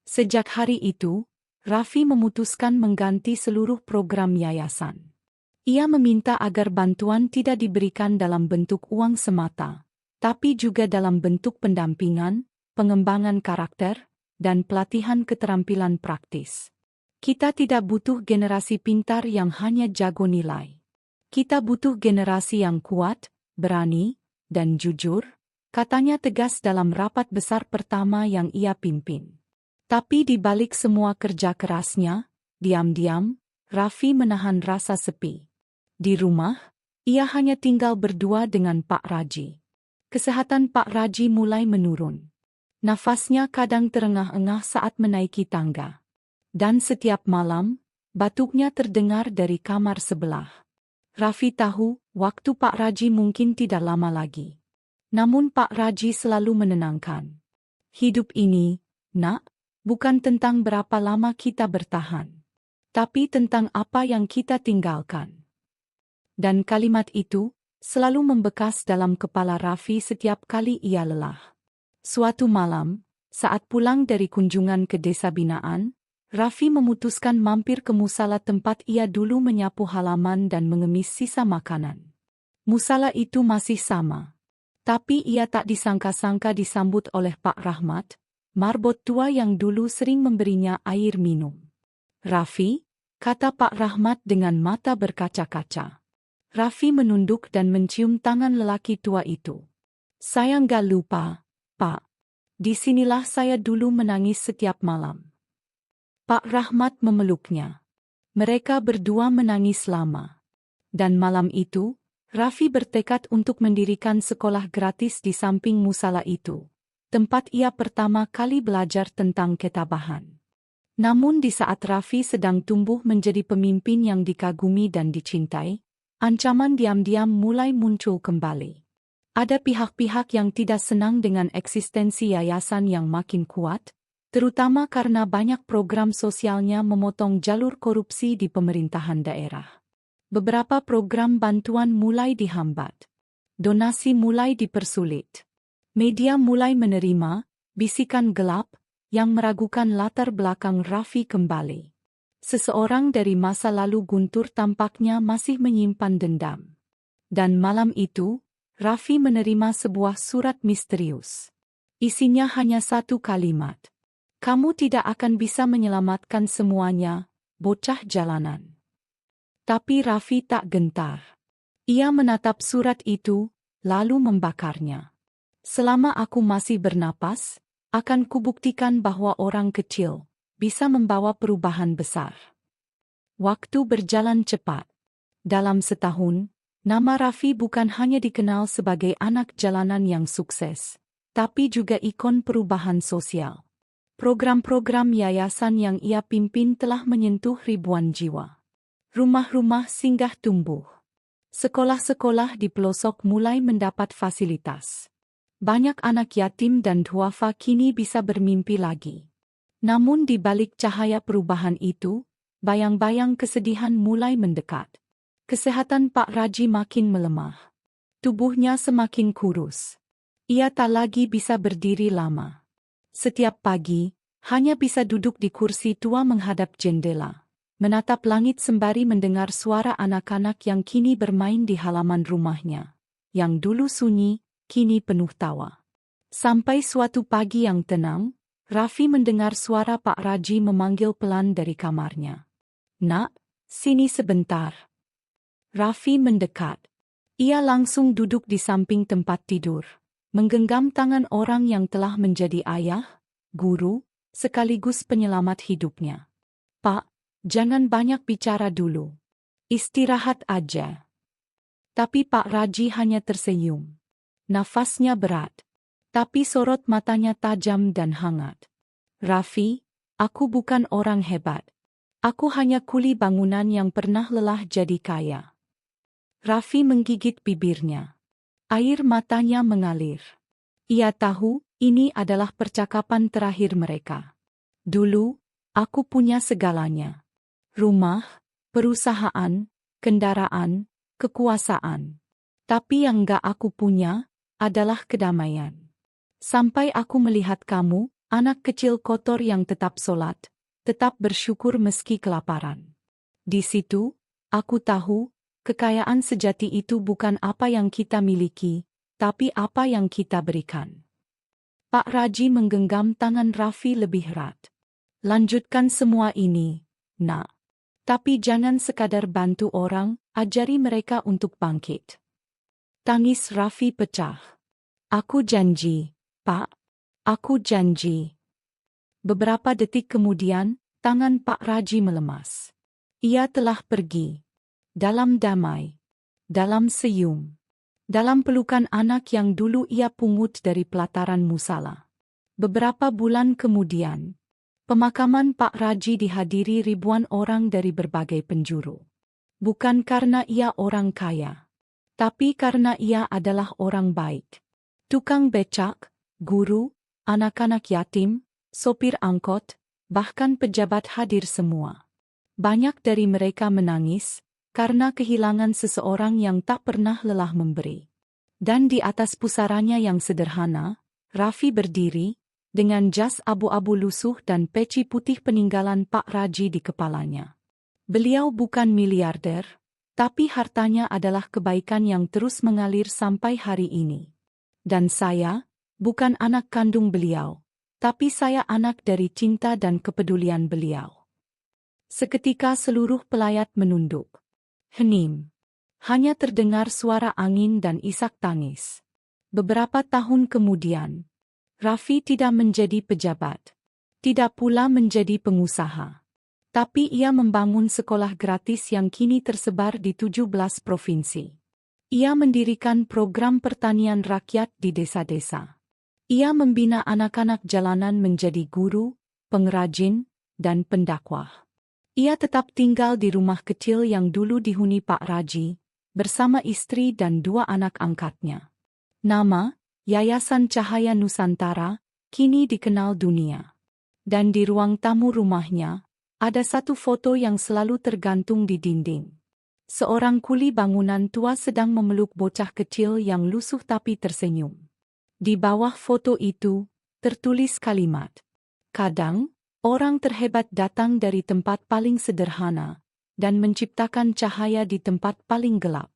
Sejak hari itu, Raffi memutuskan mengganti seluruh program yayasan. Ia meminta agar bantuan tidak diberikan dalam bentuk uang semata, tapi juga dalam bentuk pendampingan, pengembangan karakter, dan pelatihan keterampilan praktis. Kita tidak butuh generasi pintar yang hanya jago nilai. Kita butuh generasi yang kuat, berani, dan jujur, katanya tegas dalam rapat besar pertama yang ia pimpin. Tapi di balik semua kerja kerasnya, diam-diam, Raffi menahan rasa sepi. Di rumah, ia hanya tinggal berdua dengan Pak Raji. Kesehatan Pak Raji mulai menurun. Nafasnya kadang terengah-engah saat menaiki tangga. Dan setiap malam, batuknya terdengar dari kamar sebelah. Raffi tahu, waktu Pak Raji mungkin tidak lama lagi. Namun Pak Raji selalu menenangkan. Hidup ini, nak, bukan tentang berapa lama kita bertahan, tapi tentang apa yang kita tinggalkan. Dan kalimat itu selalu membekas dalam kepala Raffi setiap kali ia lelah. Suatu malam, saat pulang dari kunjungan ke desa binaan, Raffi memutuskan mampir ke musala tempat ia dulu menyapu halaman dan mengemis sisa makanan. Musala itu masih sama. Tapi ia tak disangka-sangka disambut oleh Pak Rahmat, marbot tua yang dulu sering memberinya air minum. Raffi, kata Pak Rahmat dengan mata berkaca-kaca. Raffi menunduk dan mencium tangan lelaki tua itu. Saya nggak lupa, Pak. Disinilah saya dulu menangis setiap malam. Pak Rahmat memeluknya. Mereka berdua menangis lama. Dan malam itu, Raffi bertekad untuk mendirikan sekolah gratis di samping musala itu. Tempat ia pertama kali belajar tentang ketabahan. Namun di saat Raffi sedang tumbuh menjadi pemimpin yang dikagumi dan dicintai, ancaman diam-diam mulai muncul kembali. Ada pihak-pihak yang tidak senang dengan eksistensi yayasan yang makin kuat, terutama karena banyak program sosialnya memotong jalur korupsi di pemerintahan daerah. Beberapa program bantuan mulai dihambat. Donasi mulai dipersulit. Media mulai menerima bisikan gelap yang meragukan latar belakang Raffi kembali. Seseorang dari masa lalu guntur tampaknya masih menyimpan dendam. Dan malam itu, Raffi menerima sebuah surat misterius. Isinya hanya satu kalimat. Kamu tidak akan bisa menyelamatkan semuanya, bocah jalanan. Tapi Raffi tak gentar. Ia menatap surat itu, lalu membakarnya. Selama aku masih bernapas, akan kubuktikan bahwa orang kecil bisa membawa perubahan besar. Waktu berjalan cepat. Dalam setahun, Nama Raffi bukan hanya dikenal sebagai anak jalanan yang sukses, tapi juga ikon perubahan sosial. Program-program yayasan yang ia pimpin telah menyentuh ribuan jiwa. Rumah-rumah singgah tumbuh. Sekolah-sekolah di pelosok mulai mendapat fasilitas. Banyak anak yatim dan duafa kini bisa bermimpi lagi. Namun di balik cahaya perubahan itu, bayang-bayang kesedihan mulai mendekat. Kesehatan Pak Raji makin melemah. Tubuhnya semakin kurus. Ia tak lagi bisa berdiri lama. Setiap pagi, hanya bisa duduk di kursi tua menghadap jendela, menatap langit sembari mendengar suara anak-anak yang kini bermain di halaman rumahnya. Yang dulu sunyi, kini penuh tawa. Sampai suatu pagi yang tenang, Raffi mendengar suara Pak Raji memanggil pelan dari kamarnya. "Nak, sini sebentar." Raffi mendekat. Ia langsung duduk di samping tempat tidur, menggenggam tangan orang yang telah menjadi ayah, guru, sekaligus penyelamat hidupnya. "Pak, jangan banyak bicara dulu. Istirahat aja." Tapi Pak Raji hanya tersenyum. Nafasnya berat, tapi sorot matanya tajam dan hangat. "Raffi, aku bukan orang hebat. Aku hanya kuli bangunan yang pernah lelah jadi kaya." Raffi menggigit bibirnya. Air matanya mengalir. Ia tahu ini adalah percakapan terakhir mereka. "Dulu, aku punya segalanya. Rumah, perusahaan, kendaraan, kekuasaan. Tapi yang gak aku punya adalah kedamaian. Sampai aku melihat kamu, anak kecil kotor yang tetap sholat, tetap bersyukur meski kelaparan. Di situ, aku tahu, kekayaan sejati itu bukan apa yang kita miliki, tapi apa yang kita berikan." Pak Raji menggenggam tangan Raffi lebih erat. "Lanjutkan semua ini, Nak. Tapi jangan sekadar bantu orang, ajari mereka untuk bangkit." Tangis Raffi pecah. "Aku janji, Pak. Aku janji." Beberapa detik kemudian, tangan Pak Raji melemas. Ia telah pergi. Dalam damai. Dalam senyum. Dalam pelukan anak yang dulu ia pungut dari pelataran musala. Beberapa bulan kemudian, pemakaman Pak Raji dihadiri ribuan orang dari berbagai penjuru. Bukan karena ia orang kaya, tapi karena ia adalah orang baik. Tukang becak, guru, anak-anak yatim, sopir angkot, bahkan pejabat hadir semua. Banyak dari mereka menangis karena kehilangan seseorang yang tak pernah lelah memberi. Dan di atas pusaranya yang sederhana, Raffi berdiri, dengan jas abu-abu lusuh dan peci putih peninggalan Pak Raji di kepalanya. Beliau bukan miliarder, tapi hartanya adalah kebaikan yang terus mengalir sampai hari ini. Dan saya, bukan anak kandung beliau, tapi saya anak dari cinta dan kepedulian beliau. Seketika seluruh pelayat menunduk. Hening. Hanya terdengar suara angin dan isak tangis. Beberapa tahun kemudian, Raffi tidak menjadi pejabat. Tidak pula menjadi pengusaha. Tapi ia membangun sekolah gratis yang kini tersebar di 17 provinsi. Ia mendirikan program pertanian rakyat di desa-desa. Ia membina anak-anak jalanan menjadi guru, pengrajin, dan pendakwah. Ia tetap tinggal di rumah kecil yang dulu dihuni Pak Raji, bersama istri dan 2 anak angkatnya. Nama, Yayasan Cahaya Nusantara, kini dikenal dunia. Dan di ruang tamu rumahnya, ada satu foto yang selalu tergantung di dinding. Seorang kuli bangunan tua sedang memeluk bocah kecil yang lusuh tapi tersenyum. Di bawah foto itu, tertulis kalimat, "Kadang, orang terhebat datang dari tempat paling sederhana dan menciptakan cahaya di tempat paling gelap."